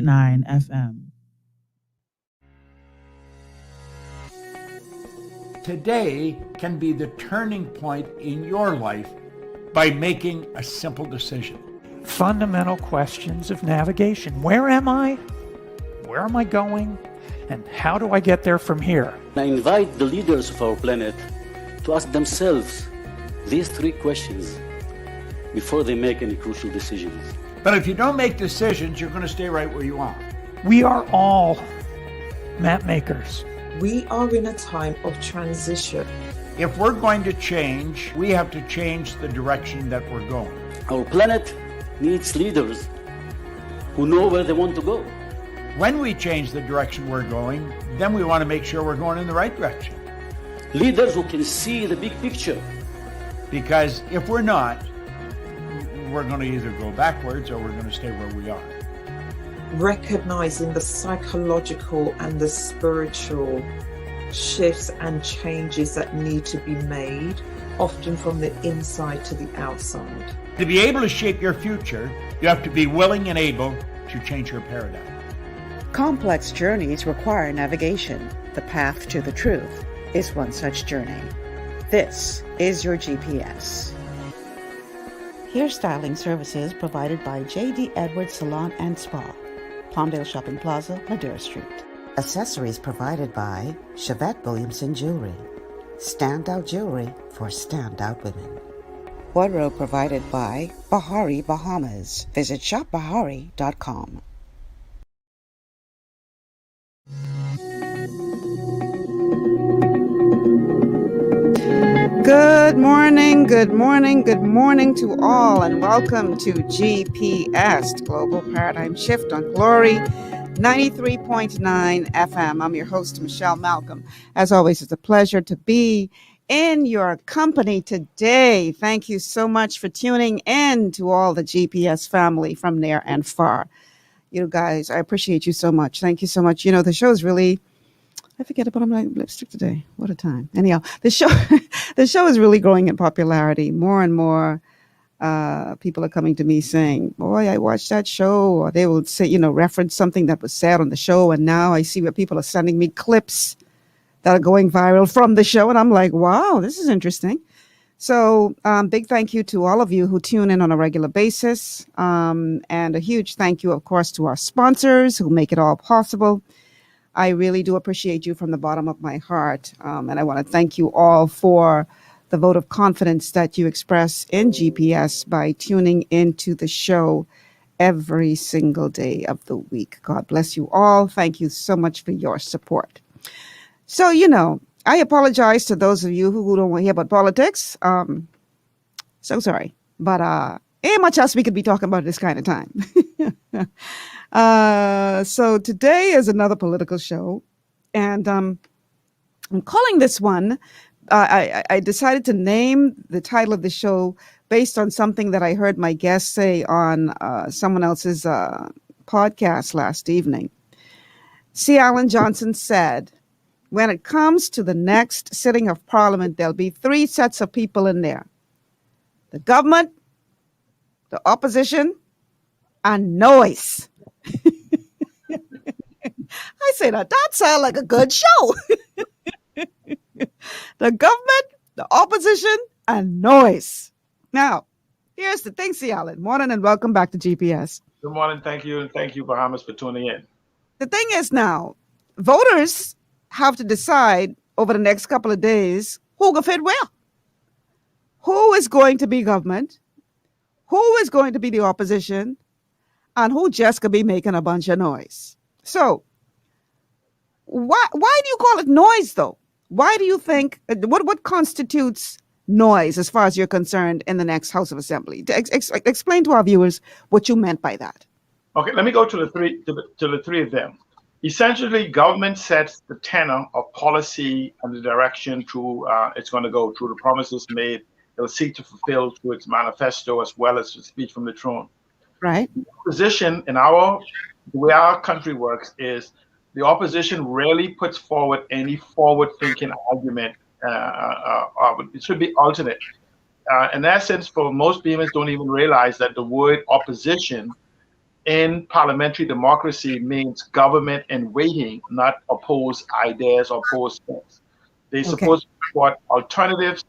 9 FM. Today can be the turning point in your life by making a simple decision. Fundamental questions of navigation. Where am I? Where am I going? And how do I get there from here? I invite the leaders of our planet to ask themselves these three questions before they make any crucial decisions. But if you don't make decisions, you're going to stay right where you are. We are all map makers. We are in a time of transition. If we're going to change, we have to change the direction that we're going. Our planet needs leaders who know where they want to go. When we change the direction we're going, then we want to make sure we're going in the right direction. Leaders who can see the big picture. Because if we're not, we're going to either go backwards or we're going to stay where we are. Recognizing the psychological and the spiritual shifts and changes that need to be made, often from the inside to the outside. To be able to shape your future, you have to be willing and able to change your paradigm. Complex journeys require navigation. The path to the truth is one such journey. This is your GPS. Hairstyling services provided by J.D. Edwards Salon and Spa, Palmdale Shopping Plaza, Ladera Street. Accessories provided by Chevette Williamson Jewelry. Standout jewelry for standout women. Wardrobe provided by Bahari Bahamas. Visit shopbahari.com. Good morning, good morning, good morning to all, and welcome to GPS, Global Paradigm Shift on Glory 93.9 FM. I'm your host, Michelle Malcolm. As always, it's a pleasure to be in your company today. Thank you so much for tuning in to all the GPS family from near and far. You guys, I appreciate you so much. Thank you so much. You know, the show is really... I forget about my lipstick today. What a time. Anyhow, the show is really growing in popularity. More and more people are coming to me saying, boy, I watched that show. Or they will say, reference something that was said on the show. And now I see where people are sending me clips that are going viral from the show. And I'm like, wow, this is interesting. So big thank you to all of you who tune in on a regular basis. And a huge thank you, of course, to our sponsors who make it all possible. I really do appreciate you from the bottom of my heart. And I want to thank you all for the vote of confidence that you express in GPS by tuning into the show every single day of the week. God bless you all. Thank you so much for your support. So, I apologize to those of you who don't want to hear about politics. So sorry. But ain't much else we could be talking about at this kind of time. So today is another political show, and I'm calling this one, I decided to name the title of the show based on something that I heard my guest say on someone else's podcast last evening. C. Alan Johnson said, when it comes to the next sitting of Parliament, there'll be three sets of people in there: the government, the opposition, and noise. I say that sounds like a good show. The government, the opposition, and noise. Now, here's the thing, C. Allen. Morning and welcome back to GPS. Good morning. Thank you. And thank you, Bahamas, for tuning in. The thing is now, voters have to decide over the next couple of days who can fit where. Who is going to be government? Who is going to be the opposition? And who just could be making a bunch of noise? So, why do you call it noise, though? Why do you think, what constitutes noise as far as you're concerned in the next House of Assembly? Explain to our viewers what you meant by that. Okay, let me go to the three of them. Essentially, government sets the tenor of policy and the direction through it's going to go through the promises made. It'll seek to fulfill through its manifesto as well as the speech from the throne. Right. The opposition the way our country works is the opposition rarely puts forward any forward-thinking argument. It should be alternate. In that sense, for most people, don't even realize that the word opposition in parliamentary democracy means government in waiting, not oppose ideas or oppose things. They're supposed to support alternatives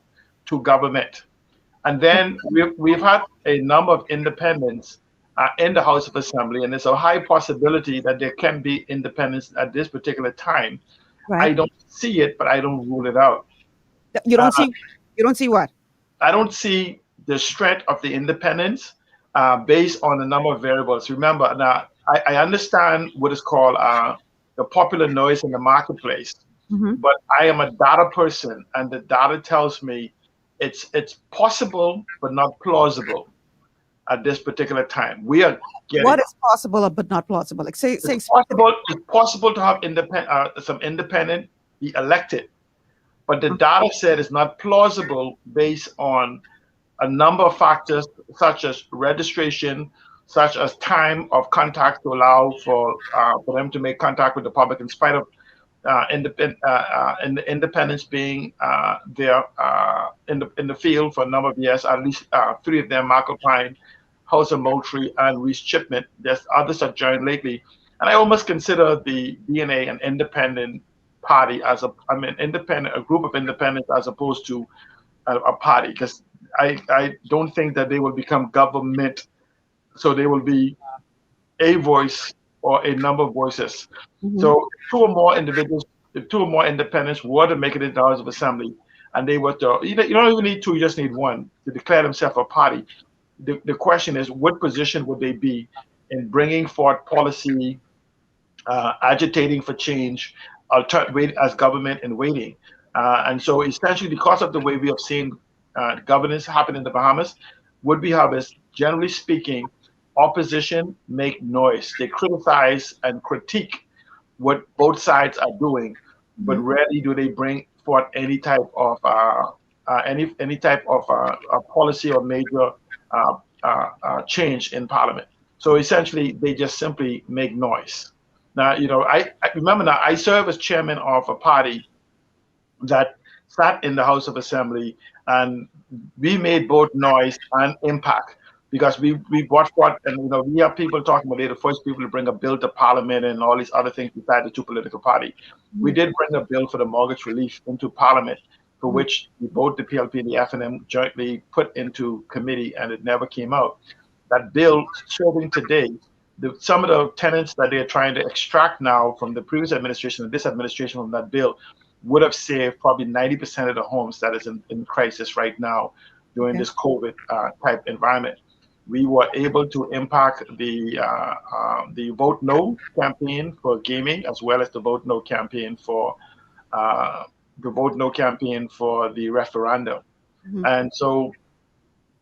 to government. And then we've had a number of independents in the House of Assembly, and there's a high possibility that there can be independence at this particular time. Right. I don't see it, but I don't rule it out. You don't see. You don't see what? I don't see the strength of the independence based on a number of variables. Remember, now I understand what is called the popular noise in the marketplace, but I am a data person, and the data tells me it's possible but not plausible at this particular time. We are getting What is possible but not plausible? Like say it's possible to have some independent be elected, but the data said it's not plausible based on a number of factors such as registration, such as time of contact to allow for them to make contact with the public in spite of independents being there in the field for a number of years. At least 3 of them, Michael Pine, Hauser Moultrie, and Reese Chipman. There's others that joined lately, and I almost consider the DNA an independent party a group of independents as opposed to a party, because I don't think that they will become government, so they will be a voice or a number of voices. So 2 or more individuals, if 2 or more independents were to make it into the House of Assembly, and they were to, you don't even need 2, you just need 1 to declare themselves a party. The question is, what position would they be in bringing forth policy, agitating for change, as government in waiting? And so essentially, because of the way we have seen governance happen in the Bahamas, what we have is, generally speaking, opposition make noise. They criticize and critique what both sides are doing, but rarely do they bring forth any type of policy or major change in Parliament. So essentially, they just simply make noise. Now, I remember now, I serve as chairman of a party that sat in the House of Assembly, and we made both noise and impact, because we brought forth, and we have people talking about they're the first people to bring a bill to Parliament and all these other things besides the 2 political parties. We did bring a bill for the mortgage relief into Parliament, for which both the PLP and the FNM jointly put into committee, and it never came out. That bill serving today, some of the tenants that they're trying to extract now from the previous administration and this administration from that bill would have saved probably 90% of the homes that is in crisis right now during this COVID type environment. We were able to impact the Vote No campaign for gaming, as well as the Vote No campaign for the referendum. And so,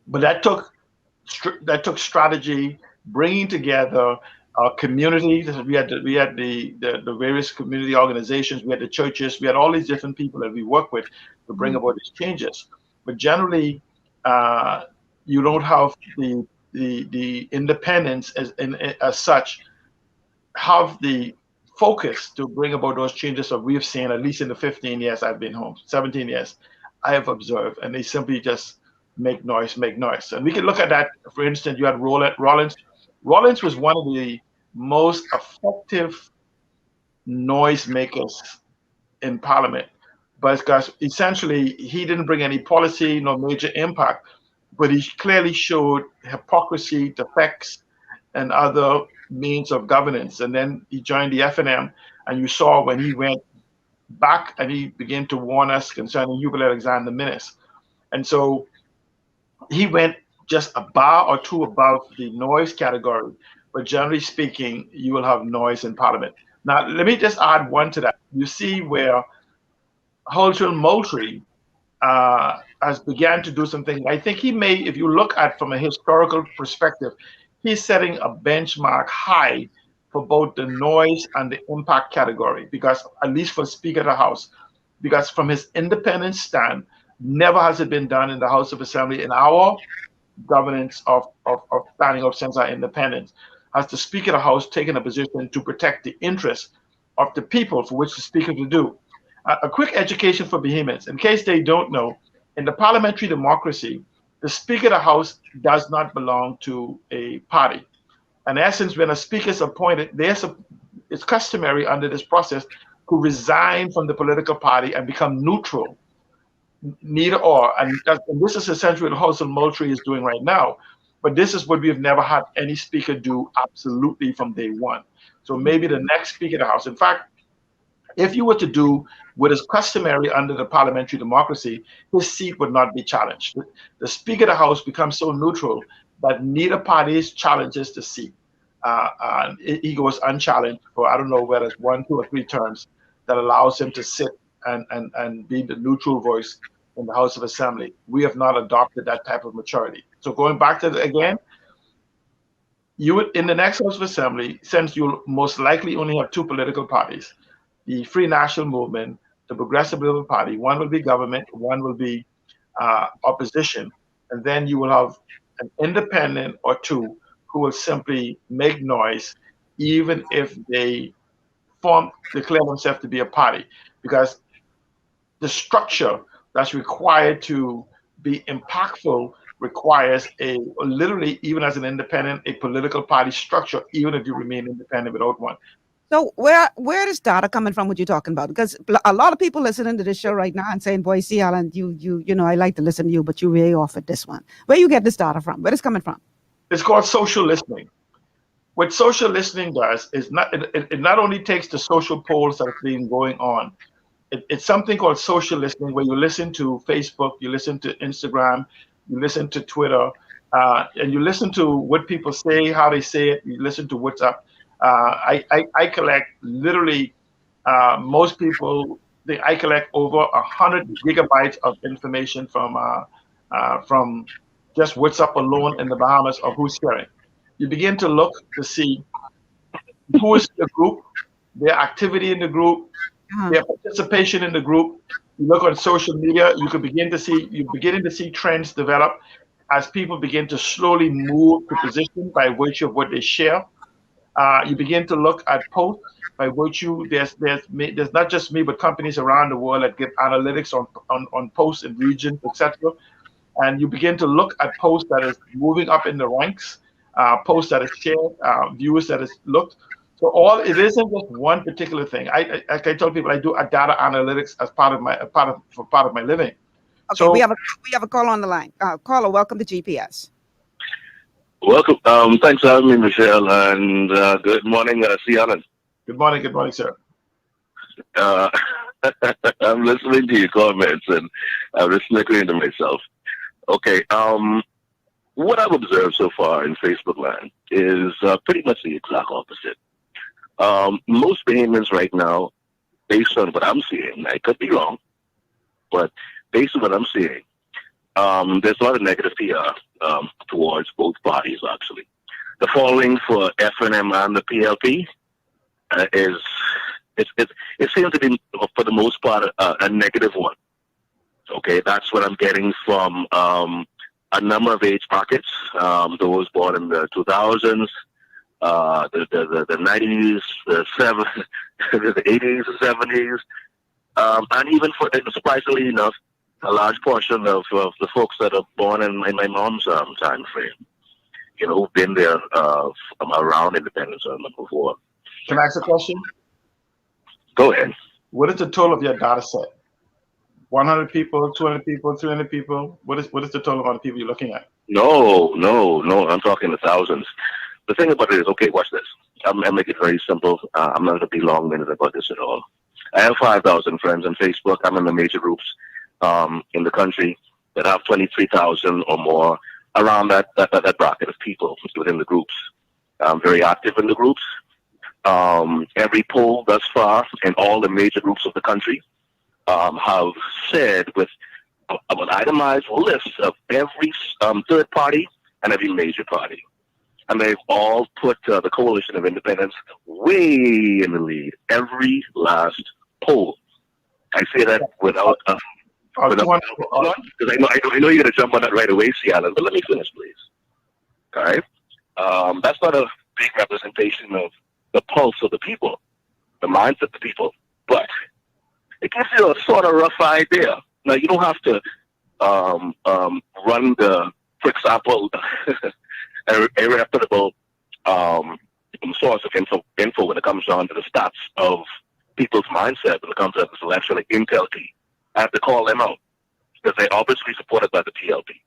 but that took strategy, bringing together our community. We had the various community organizations, we had the churches, we had all these different people that we work with to bring about these changes. But generally, you don't have the independence as such have the focus to bring about those changes that we've seen, at least in the 15 years I've been home, 17 years I have observed, and they simply just make noise. And we can look at that. For instance, you had Rollins. Rollins was one of the most effective noise makers in Parliament, but because essentially he didn't bring any policy, no major impact, but he clearly showed hypocrisy, defects, and other means of governance. And then he joined the FNM, and you saw when he went back and he began to warn us concerning Hubert Alexander Minnis. And so he went just a bar or 2 above the noise category, but generally speaking, you will have noise in Parliament. Now, let me just add 1 to that. You see where Hauser Moultrie has began to do something. I think he may, if you look at from a historical perspective, he's setting a benchmark high for both the noise and the impact category, because at least for Speaker of the House, because from his independent stand, never has it been done in the House of Assembly in our governance of standing up since our independence, has the Speaker of the House taken a position to protect the interests of the people for which the Speaker to do. A quick education for Bahamians, in case they don't know, in the parliamentary democracy, the Speaker of the House does not belong to a party. In essence, when a speaker is appointed, it's customary under this process to resign from the political party and become neutral, neither or. And this is essentially what House of Moultrie is doing right now. But this is what we have never had any speaker do absolutely from day one. So maybe the next Speaker of the House, in fact, if you were to do what is customary under the parliamentary democracy, his seat would not be challenged. The Speaker of the House becomes so neutral that neither party challenges the seat. He goes unchallenged for, I don't know whether it's 1, 2, or 3 terms that allows him to sit and be the neutral voice in the House of Assembly. We have not adopted that type of maturity. So going back to again, you would, in the next House of Assembly, since you'll most likely only have 2 political parties, the Free National Movement, the Progressive Liberal Party, one will be government, one will be opposition, and then you will have an independent or 2 who will simply make noise, even if they declare themselves to be a party, because the structure that's required to be impactful requires literally, even as an independent, a political party structure, even if you remain independent without one. So where is data coming from? What you're talking about? Because a lot of people listening to this show right now and saying, "Boy, C. Allen, you know, I like to listen to you, but you way off at this one." Where you get this data from? Where is it coming from? It's called social listening. What social listening does is it not only takes the social polls that have been going on. It's something called social listening, where you listen to Facebook, you listen to Instagram, you listen to Twitter, and you listen to what people say, how they say it. You listen to what's up. I collect literally most people. I collect over 100 gigabytes of information from just what's up alone in the Bahamas of who's sharing. You begin to look to see who is in the group, their activity in the group, their participation in the group. You look on social media, you're beginning to see trends develop as people begin to slowly move to position by virtue of what they share. You begin to look at posts by virtue. There's not just me, but companies around the world that get analytics on posts in regions, etc. And you begin to look at posts that is moving up in the ranks, posts that is shared, views that is looked. So it isn't just one particular thing. I tell people I do a data analytics as part of my living. Okay, so we have a call on the line. Caller, welcome to GPS. Welcome. Thanks for having me, Michelle, and good morning, C. Allen. Good morning, sir. I'm listening to your comments, and I'm just snickering to myself. Okay. What I've observed so far in Facebook land is pretty much the exact opposite. Most Bahamians right now, based on what I'm seeing, I could be wrong, but based on what I'm seeing, there's a lot of negative PR towards both parties, actually. The following for FNM and the PLP it seems to be, for the most part, a negative one. Okay, that's what I'm getting from a number of age brackets, those born in the 2000s, the 90s, the 80s, the 70s, and even, surprisingly enough, a large portion of the folks that are born in my mom's time frame, you know, who've been there around independence before. Can I ask a question? Go ahead. What is the total of your data set? 100 people, 200 people, 300 people? What is the total amount of people you're looking at? No. I'm talking the thousands. The thing about it is, okay, watch this. I'll make it very simple. I'm not going to be long-winded about this at all. I have 5,000 friends on Facebook. I'm in the major groups in the country that have 23,000 or more, around that bracket of people within the groups. I'm very active in the groups. Every poll thus far in all the major groups of the country have said with an itemized list of every third party and every major party. And they've all put the Coalition of Independence way in the lead, every last poll. I say that without because I know you're going to jump on that right away, C. Allen, but let me finish, please. All right? That's not a big representation of the pulse of the people, the minds of the people, but it gives you a sort of rough idea. Now, you don't have to run for example, a reputable source of info when it comes down to the stats of people's mindset when it comes to this election, like IntelKey. I have to call them out because they're obviously supported by the PLP.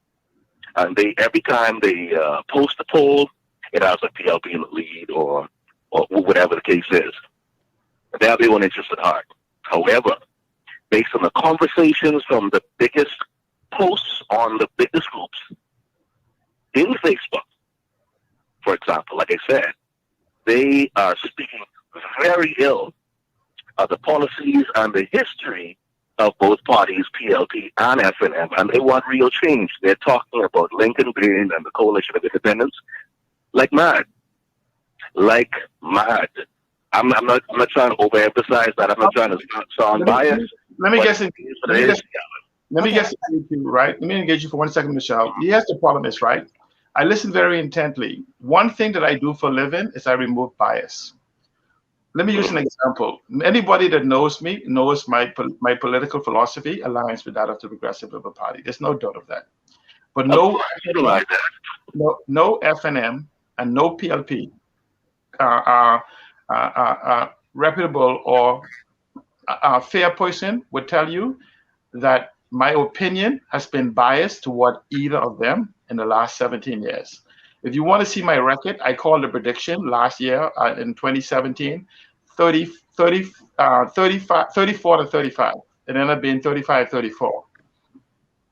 And every time they post a poll, it has a PLP in the lead or whatever the case is. They have their own interest at heart. However, based on the conversations from the biggest posts on the biggest groups in Facebook, for example, like I said, they are speaking very ill of the policies and the history of both parties, PLP and FNM, and they want real change. They're talking about Lincoln Bain and the Coalition of Independents like mad. Like mad. I'm not trying to overemphasize that. I'm not trying to sound biased. Let me guess you, right? Let me engage you for 1 second, Michelle. Here's the problem is, right? I listen very intently. One thing that I do for a living is I remove bias. Let me use an example. Anybody that knows me knows my political philosophy aligns with that of the Progressive Liberal Party. There's no doubt of that. But no FNM and no PLP reputable or a fair person would tell you that my opinion has been biased toward either of them in the last 17 years. If you want to see my record, I called a prediction last year in 2017, 34 to 35. It ended up being 35-34.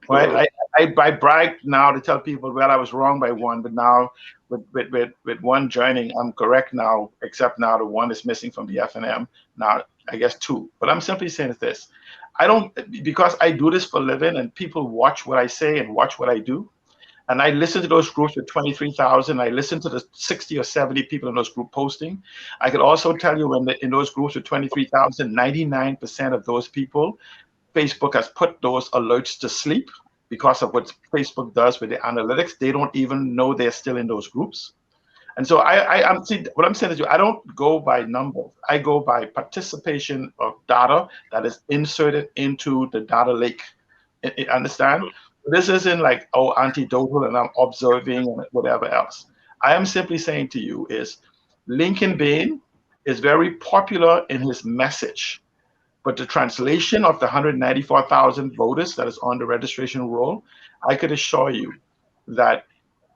Right? I brag now to tell people, well, I was wrong by one, but now with one joining, I'm correct now, except now the one is missing from the FNM. Now, I guess two. But I'm simply saying this. Because I do this for a living and people watch what I say and watch what I do, and I listen to those groups with 23,000. I listen to the 60 or 70 people in those group posting. I could also tell you in those groups with 23,000, 99% of those people, Facebook has put those alerts to sleep because of what Facebook does with the analytics. They don't even know they're still in those groups. And so what I'm saying is I don't go by numbers. I go by participation of data that is inserted into the data lake. Understand? This isn't like, oh, anecdotal and I'm observing and whatever else. I am simply saying to you is Lincoln Bain is very popular in his message, but the translation of the 194,000 voters that is on the registration roll, I could assure you that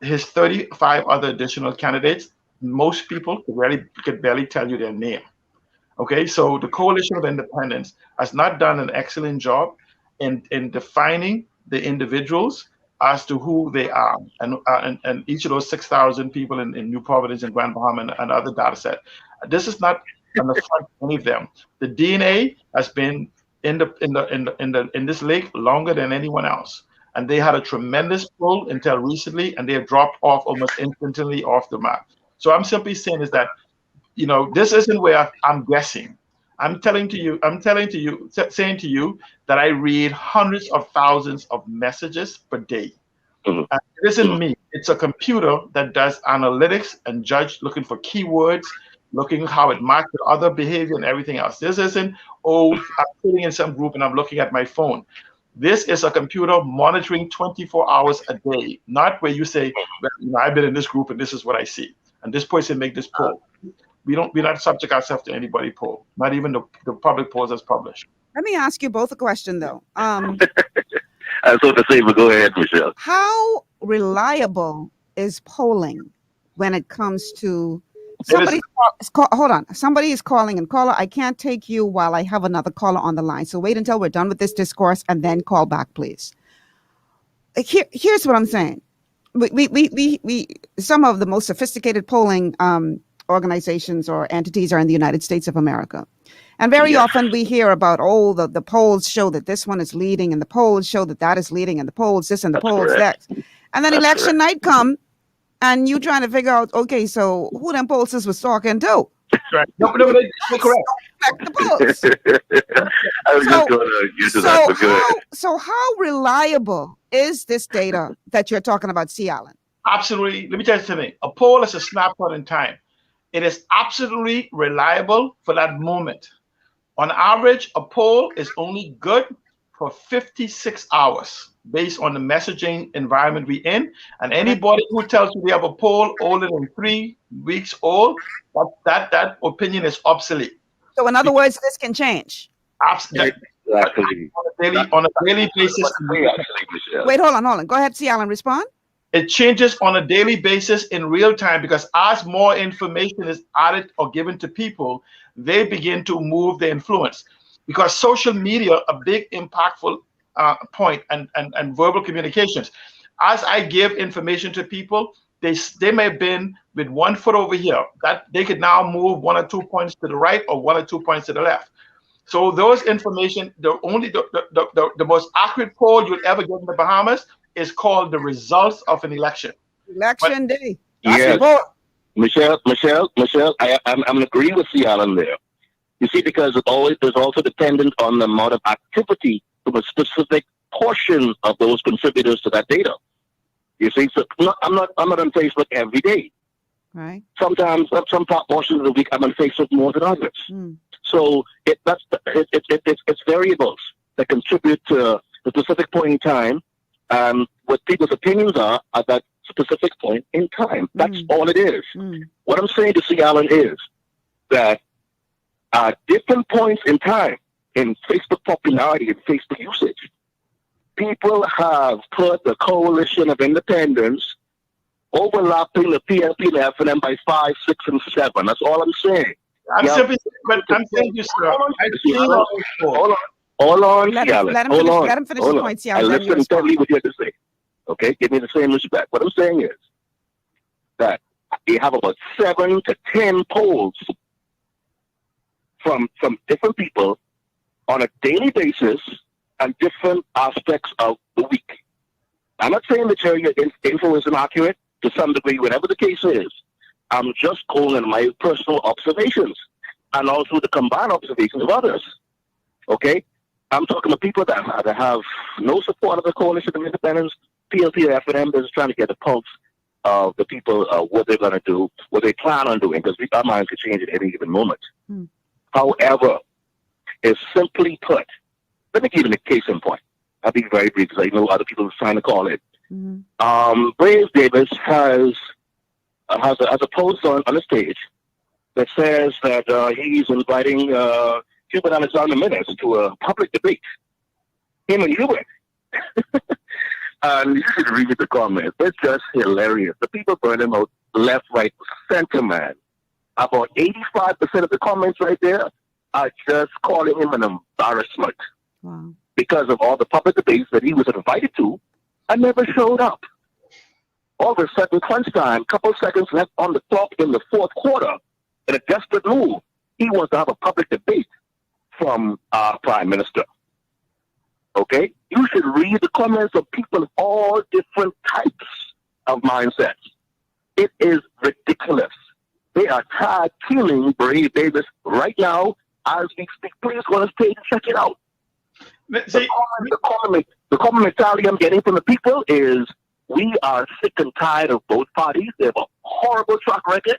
his 35 other additional candidates, most people could barely tell you their name. Okay, so the Coalition of Independents has not done an excellent job in defining the individuals as to who they are, and each of those 6,000 people in New Providence and Grand Bahama and other data set. This is not on the front of any of them. The DNA has been in this lake longer than anyone else, and they had a tremendous pull until recently, and they have dropped off almost instantly off the map. So I'm simply saying is that, this isn't where I'm guessing. I'm saying to you that I read hundreds of thousands of messages per day. Mm-hmm. And it isn't me. It's a computer that does analytics and looking for keywords, looking how it matches with other behavior and everything else. This isn't, I'm sitting in some group and I'm looking at my phone. This is a computer monitoring 24 hours a day, not where you say, well, I've been in this group and this is what I see. And this person make this poll. We not subject ourselves to anybody poll, not even the public polls as published. Let me ask you both a question, though. I was going to say, but go ahead, Michelle. How reliable is polling when it comes to somebody? Hold on. Somebody is calling, and caller, I can't take you while I have another caller on the line. So wait until we're done with this discourse and then call back, please. Here's what I'm saying. We some of the most sophisticated polling organizations or entities are in the United States of America. And very often we hear about, the polls show that this one is leading, and the polls show that is leading, and the polls this and the polls that. And then election night come, and you trying to figure out, okay, so who them pollsters was talking to? That's right. No, they're correct. The polls. I was just going to use that for good. So how reliable is this data that you're talking about, C. Allen? Absolutely. Let me tell you something. A poll is a snapshot in time. It is absolutely reliable for that moment. On average, a poll is only good for 56 hours. based on the messaging environment we're in. And anybody who tells you they have a poll older than 3 weeks old, that opinion is obsolete. So in other words, this can change. Absolutely. Exactly. On a daily basis. Wait, hold on. Go ahead, C. Allen, respond. It changes on a daily basis in real time, because as more information is added or given to people, they begin to move the influence. Because social media, a big impactful point, and verbal communications. As I give information to people, they may have been with 1 foot over here, that they could now move 1 or 2 points to the right or 1 or 2 points to the left. So those information, the most accurate poll you'll ever get in the Bahamas is called the results of an election. Election day. Yes. Michelle, I'm agreeing with C. Allen there. You see, because there's also dependent on the amount of activity from a specific portion of those contributors to that data. You see, so I'm not on Facebook every day. Right. Sometimes, some portions of the week, I'm on Facebook more than others. So it's variables that contribute to the specific point in time, and what people's opinions are at that specific point in time. That's all it is. What I'm saying to C. Allen is that at different points in time in Facebook popularity and Facebook usage, people have put the Coalition of Independence overlapping the PLP and the FNM by 5, 6, and 7. That's all I'm saying. I'm saying you, sir. Hold on, Let him finish the point, C. I listen totally what you have to say. Okay, give me the same respect. What I'm saying is that you have about 7 to 10 polls from different people on a daily basis and different aspects of the week. I'm not saying that your info is inaccurate to some degree, whatever the case is. I'm just going on my personal observations and also the combined observations of others. Okay? I'm talking to people that have no support of the Coalition of Independence, PLP or FNM. They're just trying to get a pulse of the people, what they're going to do, what they plan on doing, because our minds could change at any given moment. However, it's simply put, let me give you a case in point. I'll be very brief because I know other people are trying to call it. Brave Davis has a post on the stage that says that he's inviting Cuban Alexander Menace to a public debate. Him and you. And you should read the comments. It's just hilarious. The people burn him out left, right, center, man. About 85% of the comments right there are just calling him an embarrassment. Wow. Because of all the public debates that he was invited to and never showed up. All of a sudden, crunch time, couple seconds left on the clock in the fourth quarter, in a desperate move, he wants to have a public debate from our Prime Minister. Okay? You should read the comments of people of all different types of mindsets. It is ridiculous. They are tag teaming Brave Davis right now as we speak. Please go on the stage and check it out. The common mentality I'm getting from the people is we are sick and tired of both parties. They have a horrible track record.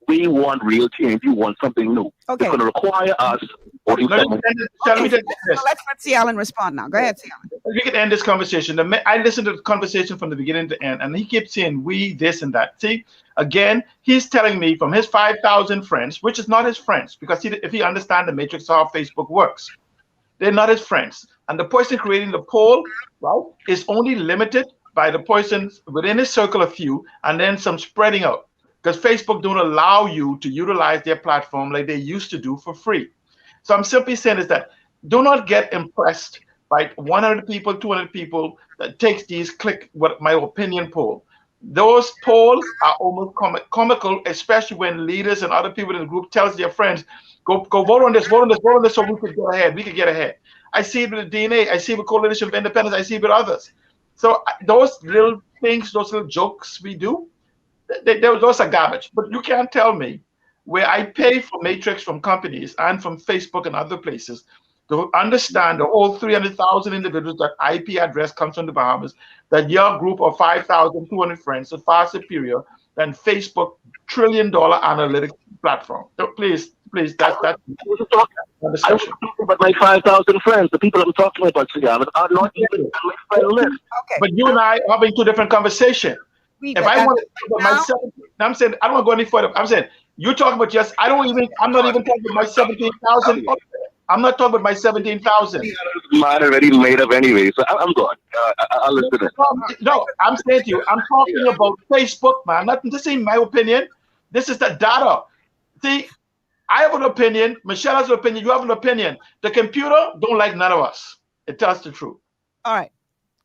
We want real change. We want something new. Okay. It's going to require us. Let let's let C. Allen respond now. Go ahead, C. Allen. We can end this conversation. I listened to the conversation from the beginning to end, and he keeps saying we, this, and that. See, again, he's telling me from his 5,000 friends, which is not his friends, because if he understands the matrix of how Facebook works, they're not his friends. And the person creating the poll, right, is only limited by the persons within his circle of few, and then some spreading out. Because Facebook don't allow you to utilize their platform like they used to do for free. So I'm simply saying is that do not get impressed by 100 people, 200 people that takes these what my opinion poll. Those polls are almost comical, especially when leaders and other people in the group tells their friends, go vote on this, so we could get ahead. We could get ahead. I see it with the DNA. I see it with Coalition of Independence. I see it with others. So those little things, those little jokes we do, those are garbage. But you can't tell me where I pay for matrix from companies and from Facebook and other places to understand the whole 300,000 individuals that IP address comes from the Bahamas, that your group of 5,200 friends is far superior than Facebook trillion-dollar analytics platform. So please, that's I was talking about my 5,000 friends. The people I'm talking about, Sian, are not even on my friend list. Okay. But you and I are having two different conversations. If I want to talk about my 17, I'm saying I don't want to go any further. I'm saying you're talking about just. I'm not even talking about my 17,000. I'm not talking about my 17,000. Mine already made up anyway, so I'm good. I'll listen to it. No, I'm saying to you, I'm talking about Facebook, man. This ain't my opinion. This is the data. See, I have an opinion. Michelle has an opinion. You have an opinion. The computer don't like none of us. It tells the truth. All right.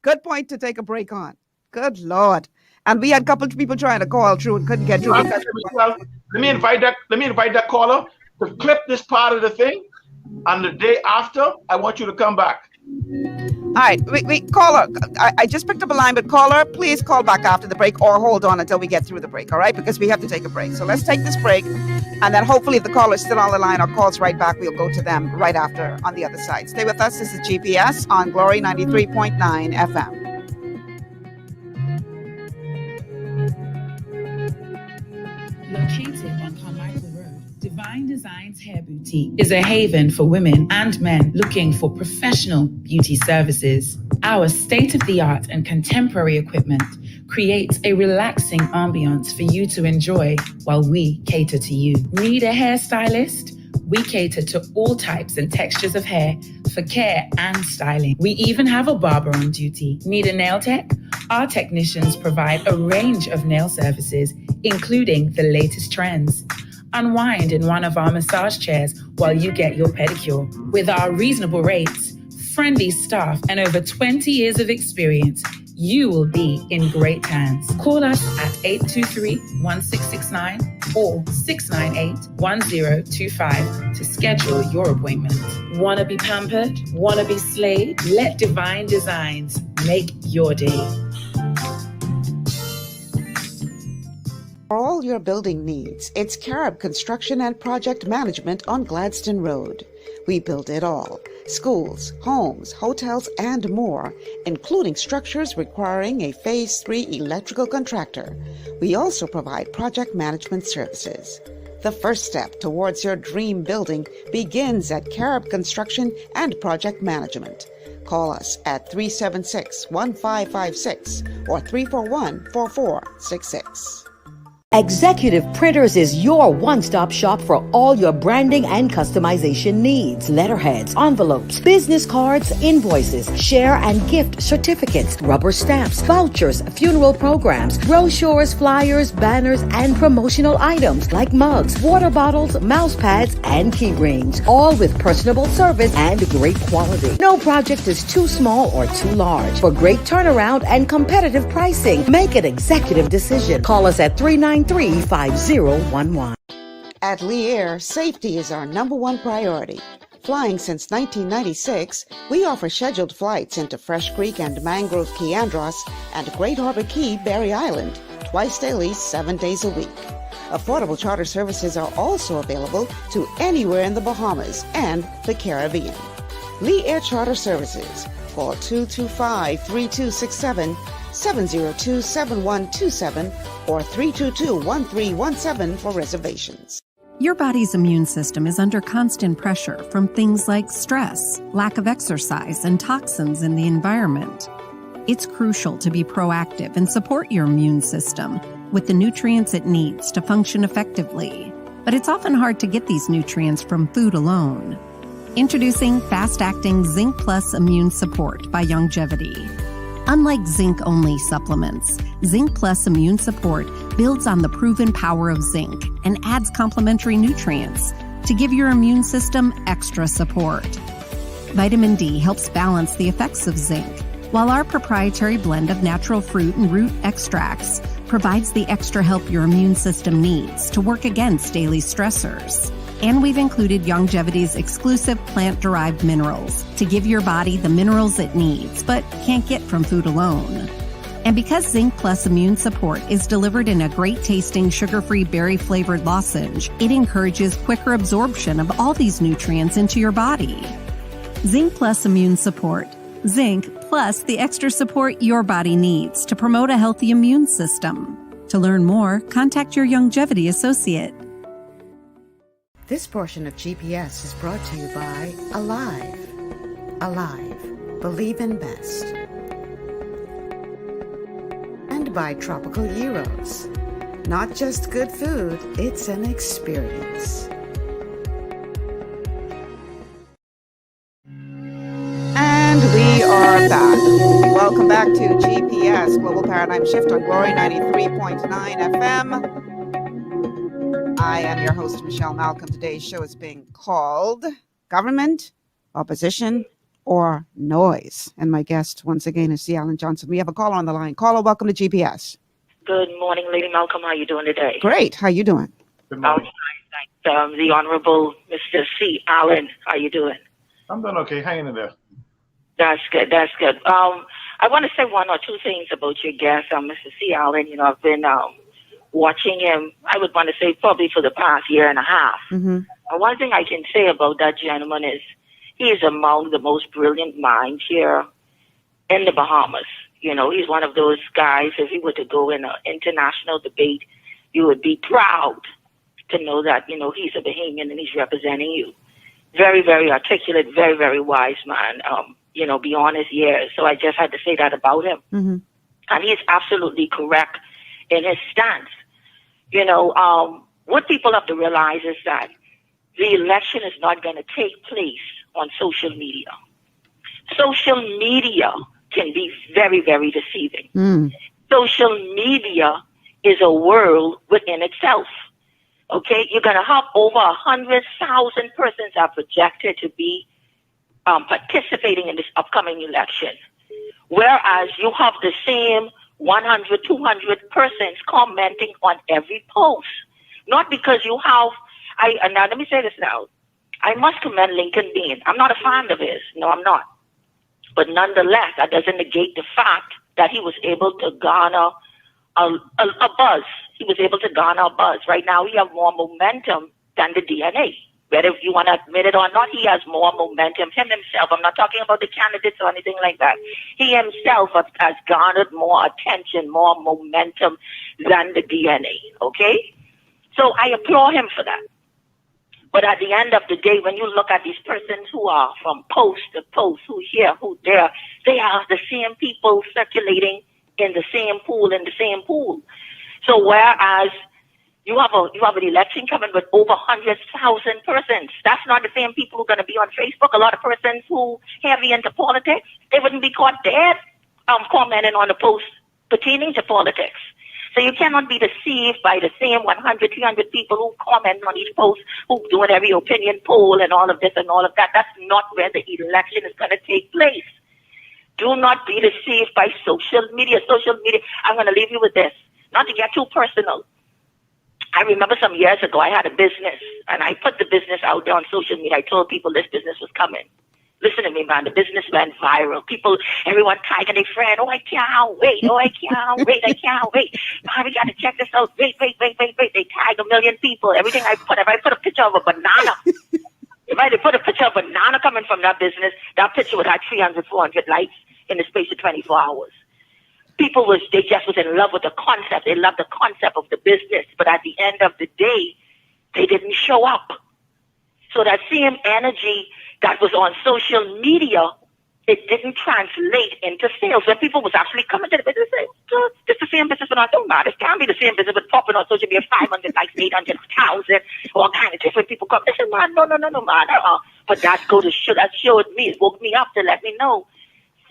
Good point to take a break on. Good Lord. And we had a couple of people trying to call through and couldn't get through. Let me invite that caller to clip this part of the thing. And the day after, I want you to come back. All right, wait, caller. I just picked up a line, but caller, please call back after the break or hold on until we get through the break, all right? Because we have to take a break. So let's take this break, and then hopefully if the caller is still on the line or calls right back, we'll go to them right after on the other side. Stay with us. This is GPS on Glory 93.9 FM. Located on Carmichael Road, Divine Designs Hair Boutique is a haven for women and men looking for professional beauty services. Our state-of-the-art and contemporary equipment creates a relaxing ambiance for you to enjoy while we cater to you. Need a hairstylist? We cater to all types and textures of hair for care and styling. We even have a barber on duty. Need a nail tech? Our technicians provide a range of nail services, including the latest trends. Unwind in one of our massage chairs while you get your pedicure. With our reasonable rates, friendly staff, and over 20 years of experience, you will be in great hands. Call us at 823-1669 or 698-1025 to schedule your appointment. Want to be pampered? Want to be slayed? Let Divine Designs make your day. For all your building needs, it's Carib Construction and Project Management on Gladstone Road. We build it all. Schools, homes, hotels, and more, including structures requiring a Phase 3 electrical contractor. We also provide project management services. The first step towards your dream building begins at Carib Construction and Project Management. Call us at 376-1556 or 341-4466. Executive Printers is your one-stop shop for all your branding and customization needs. Letterheads, envelopes, business cards, invoices, share and gift certificates, rubber stamps, vouchers, funeral programs, brochures, flyers, banners, and promotional items like mugs, water bottles, mouse pads, and key rings, all with personable service and great quality. No project is too small or too large. For great turnaround and competitive pricing, make an executive decision. Call us at 393-5011. At Lee Air, safety is our #1 priority. Flying since 1996, we offer scheduled flights into Fresh Creek and Mangrove Key Andros and Great Harbor Key, Berry Island, twice daily, 7 days a week. Affordable charter services are also available to anywhere in the Bahamas and the Caribbean. Lee Air Charter Services. Call 225-3267, 702-7127, or 322-1317 for reservations. Your body's immune system is under constant pressure from things like stress, lack of exercise, and toxins in the environment. It's crucial to be proactive and support your immune system with the nutrients it needs to function effectively. But it's often hard to get these nutrients from food alone. Introducing fast-acting Zinc Plus Immune Support by Longevity. Unlike zinc-only supplements, Zinc Plus Immune Support builds on the proven power of zinc and adds complementary nutrients to give your immune system extra support. Vitamin D helps balance the effects of zinc, while our proprietary blend of natural fruit and root extracts provides the extra help your immune system needs to work against daily stressors. And we've included Longevity's exclusive plant-derived minerals to give your body the minerals it needs, but can't get from food alone. And because Zinc Plus Immune Support is delivered in a great-tasting, sugar-free, berry-flavored lozenge, it encourages quicker absorption of all these nutrients into your body. Zinc Plus Immune Support. Zinc plus the extra support your body needs to promote a healthy immune system. To learn more, contact your Youngevity associate. This portion of GPS is brought to you by Alive. Alive. Believe in best. And by Tropical Gyros. Not just good food, it's an experience. And we are back. Welcome back to GPS, Global Paradigm Shift on Glory 93.9 FM. I am your host, Michelle Malcolm. Today's show is being called Government, Opposition, or Noise. And my guest, once again, is C. Alan Johnson. We have a caller on the line. Caller, welcome to GPS. Good morning, Lady Malcolm. How are you doing today? Great. How you doing? Good morning. The Honorable Mr. C. Allen. How you doing? I'm doing okay. Hanging in there. That's good. That's good. I want to say one or two things about your guest, Mr. C. Allen. You know, I've been watching him, I would want to say probably for the past year and a half. Mm-hmm. And one thing I can say about that gentleman is he is among the most brilliant minds here in the Bahamas. You know, he's one of those guys, if he were to go in an international debate, you would be proud to know that, you know, he's a Bahamian and he's representing you. Very, very articulate, very, very wise man, you know, beyond his years. So I just had to say that about him. Mm-hmm. And he's absolutely correct in his stance. You know, what people have to realize is that the election is not going to take place on social media. Social media can be very, very deceiving. Mm. Social media is a world within itself. Okay, you're going to have over 100,000 persons are projected to be participating in this upcoming election, whereas you have the same 100, 200 persons commenting on every post. Not because you have, now let me say this now. I must commend Lincoln Bean. I'm not a fan of his. No, I'm not. But nonetheless, that doesn't negate the fact that he was able to garner a buzz. He was able to garner a buzz. Right now, he has more momentum than the DNA. Whether you want to admit it or not, he has more momentum. Him himself, I'm not talking about the candidates or anything like that. He himself has garnered more attention, more momentum than the DNA, okay? So I applaud him for that. But at the end of the day, when you look at these persons who are from post to post, who here, who there, they are the same people circulating in the same pool, So whereas you have an election coming with over 100,000 persons. That's not the same people who are going to be on Facebook. A lot of persons who heavy into politics, they wouldn't be caught dead commenting on the post pertaining to politics. So you cannot be deceived by the same 100, 300 people who comment on each post, who doing every opinion poll and all of this and all of that. That's not where the election is going to take place. Do not be deceived by social media. Social media, I'm going to leave you with this. Not to get too personal. I remember some years ago, I had a business, and I put the business out there on social media. I told people this business was coming. Listen to me, man. The business went viral. People, everyone tagging their friend. Oh, I can't wait. Oh, I can't wait. I can't wait. Man, we got to check this out. Wait. They tag 1 million people. Everything I put, if I put a picture of a banana, if I put a picture of a banana coming from that business, that picture would have 300, 400 likes in the space of 24 hours. People they just was in love with the concept. They loved the concept of the business. But at the end of the day, they didn't show up. So that same energy that was on social media, it didn't translate into sales. When people was actually coming to the business, say, oh, this is the same business, but I don't know. It can't be the same business, but popping on social media, 500 likes, 800,000, all kind of different people come. I said, man, no, man. But that showed me, it woke me up to let me know.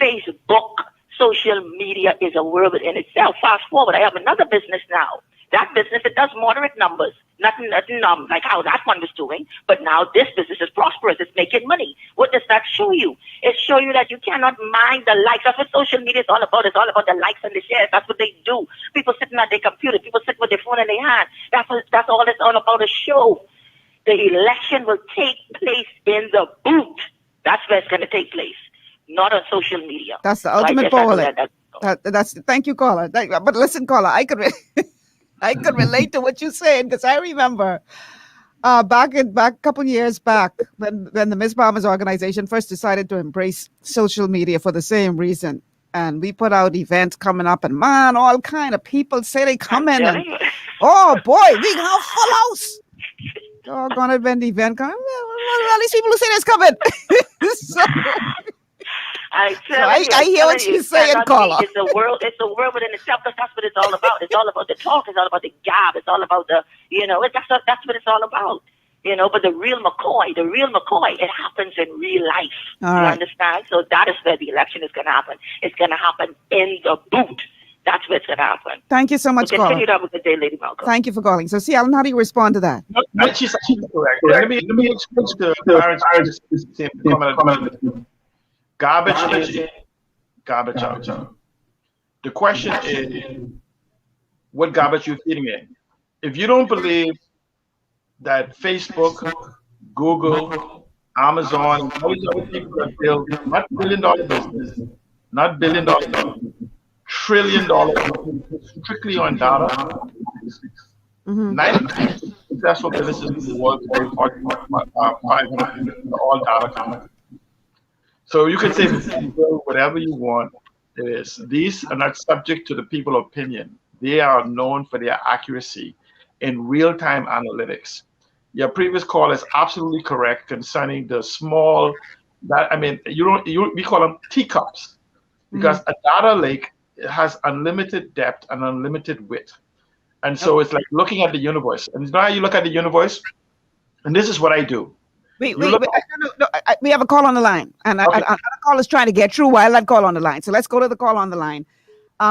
Facebook, social media is a world in itself. Fast forward, I have another business now. That business, it does moderate numbers. Nothing like how that one was doing. But now this business is prosperous. It's making money. What does that show you? It shows you that you cannot mind the likes. That's what social media is all about. It's all about the likes and the shares. That's what they do. People sitting at their computer. People sitting with their phone in their hand. That's all it's all about, a show. The election will take place in the booth. That's where it's going to take place. Not on social media. That's the ultimate polling. Thank you, caller. But listen, caller, I could relate to what you're saying, because I remember back a couple years back when the Miss Bahamas organization first decided to embrace social media for the same reason. and we put out events coming up, and man, all kind of people say they come in, and oh boy, we got a full house. Doggone it, when the event comes, all these people who say they's coming. So, I hear what you're saying, Carla. It's a world within itself. That's what it's all about. It's all about the talk. It's all about the gab. It's all about the, that's what it's all about. But the real McCoy, it happens in real life. All you right. understand? So that is where the election is going to happen. It's going to happen in the booth. That's where it's going to happen. Thank you so much, so Carla. continue to have a good day, Lady Malcolm. Thank you for calling. So, see, Alan, how do you respond to that? No, she's correct. Let me explain to the comment. Garbage in, garbage out. The question is, what garbage you're feeding in? If you don't believe that Facebook, Google, Amazon, and all these other people that build not billion-dollar business, not billion-dollar business, trillion-dollar business, strictly on data. 90% successful businesses in the world today, 500 all data companies. So you can say whatever you want. It is. These are not subject to the people's opinion. They are known for their accuracy in real-time analytics. Your previous call is absolutely correct concerning the small. We call them teacups, because a data lake has unlimited depth and unlimited width, and so it's like looking at the universe. And now you look at the universe, and this is what I do. Wait, no, we have a call on the line, and another call is trying to get through while that call on the line. So let's go to the call on the line.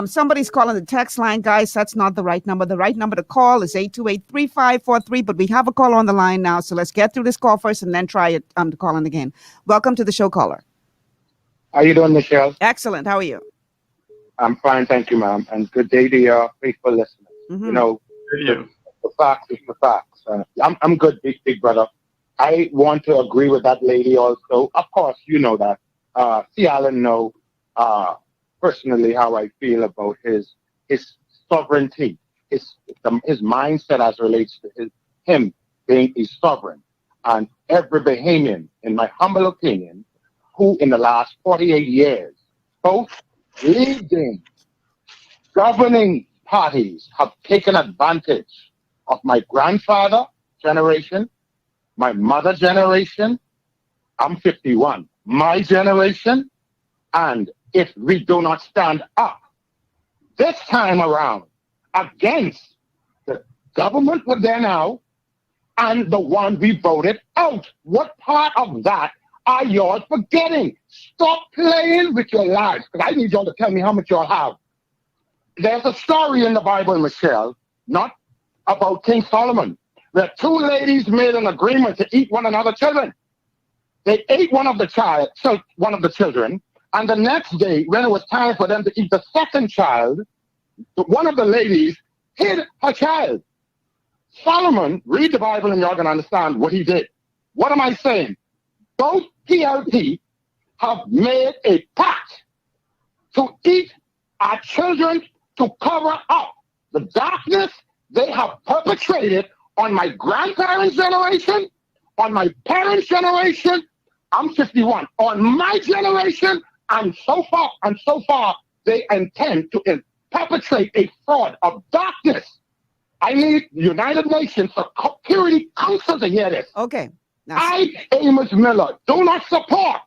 Somebody's calling the text line, guys. That's not the right number. The right number to call is 828-3543, but we have a call on the line now. So let's get through this call first and then try it to call in again. Welcome to the show, caller. How you doing, Michelle? Excellent. How are you? I'm fine, thank you, ma'am. And good day to your faithful listeners. Mm-hmm. The facts is the facts. I'm good, big brother. I want to agree with that lady also. Of course, you know that. See, Alan know personally how I feel about his sovereignty, his mindset as relates to him being a sovereign. And every Bahamian, in my humble opinion, who in the last 48 years, both leading governing parties have taken advantage of my grandfather generation, my mother generation, I'm 51, my generation, and if we do not stand up this time around against the government we're there now and the one we voted out, what part of that are y'all forgetting? Stop playing with your lives, because I need y'all to tell me how much y'all have. There's a story in the Bible, Michelle, not about King Solomon, where two ladies made an agreement to eat one another's children. They ate one of the children, and the next day, when it was time for them to eat the second child, one of the ladies hid her child. Solomon, read the Bible and you're going to understand what he did. What am I saying? Both PLP have made a pact to eat our children to cover up the darkness they have perpetrated on my grandparents' generation, on my parents' generation. I'm 51. On my generation, and so far, they intend to perpetrate a fraud of darkness. I need the United Nations Security Council to hear this. Okay. I, Amos Miller, do not support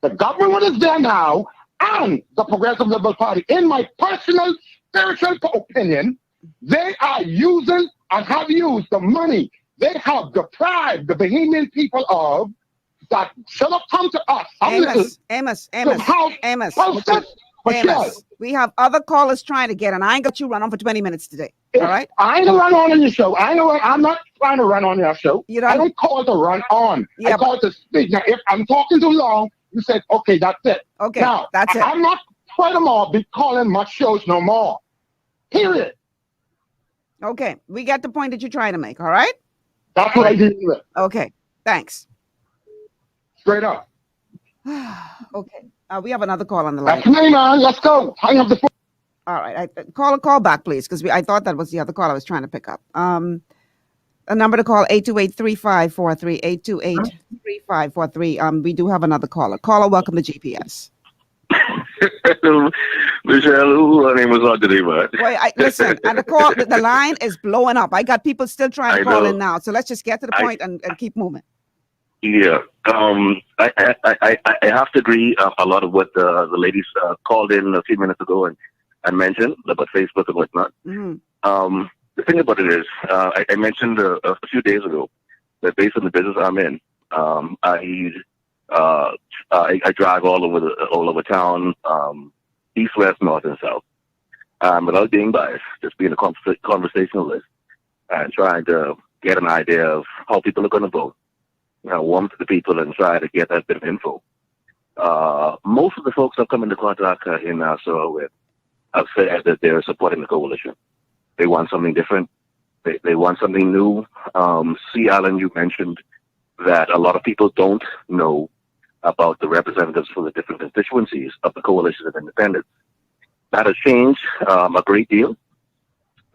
the government that is there now and the Progressive Liberal Party. In my personal spiritual opinion, they are using and have used the money they have deprived the Bahamian people of that should have come to us. Amos. We have other callers trying to get, and I ain't got you run on for 20 minutes today. All right? I ain't gonna run on your show. I'm not trying to run on your show. I don't call to run on. I call to speak. Now, if I'm talking too long, you said, okay, that's it. Okay, now, that's it. I'm not, furthermore, be calling my shows no more. Period. Okay, we got the point that you're trying to make, all right? That's what I did with. Okay, thanks. Straight up. Okay, we have another call on the line. That's me, man. Let's go. Hang up the phone. All right, call back, please, because I thought that was the other call I was trying to pick up. A number to call, 828-3543, 828-3543. We do have another caller. Caller, welcome to GPS. Michelle, her name was on today, man. Wait, listen, and the line is blowing up. I got people still trying to call in now, so let's just get to the point and keep moving. Yeah, I have to agree a lot of what the ladies called in a few minutes ago and mentioned about Facebook and whatnot. Mm-hmm. The thing about it is, I mentioned a few days ago that based on the business I'm in, I drive all over town, east, west, north, and south. Without being biased, just being a conversationalist and trying to get an idea of how people are going to vote. Warm to the people and try to get that bit of info. Most of the folks I've come into contact in Nassau with have said that they're supporting the coalition. They want something different. They want something new. C. Allen, you mentioned that a lot of people don't know about the representatives for the different constituencies of the Coalition of Independents. That has changed a great deal.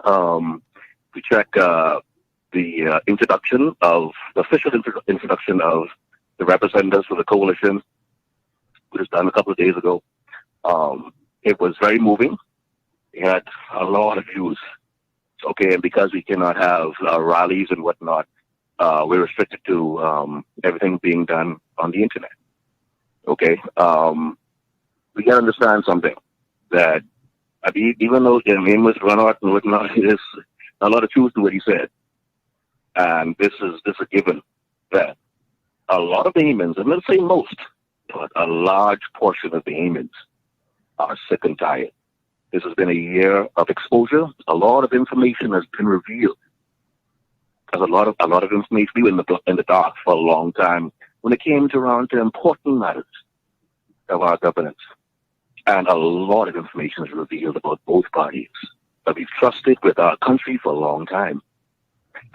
We check the official introduction of the representatives for the coalition, which was done a couple of days ago. It was very moving. It had a lot of views. Okay, and because we cannot have rallies and whatnot, we're restricted to everything being done on the internet. Okay, we got to understand something, that even though the name was run out and whatnot, there's a lot of truth to what he said. And this is a given that a lot of Bahamians, I'm not saying most, but a large portion of Bahamians are sick and tired. This has been a year of exposure. A lot of information has been revealed. There's a lot of information. We were in the dark for a long time when it came around to important matters of our governance. And a lot of information is revealed about both parties that we've trusted with our country for a long time.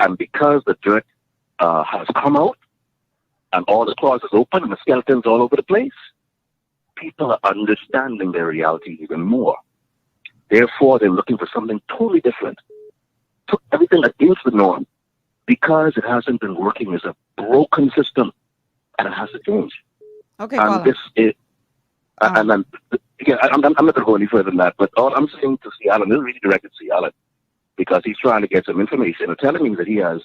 And because the dirt has come out and all the closets open and the skeletons all over the place, people are understanding their reality even more. Therefore, they're looking for something totally different. Took everything against the norm because it hasn't been working as a broken system, and it has to change. Okay, and this is, and then again, I'm not going to go any further than that. But all I'm saying to C. Allen, this is really directed to C. Allen, because he's trying to get some information and telling me that he has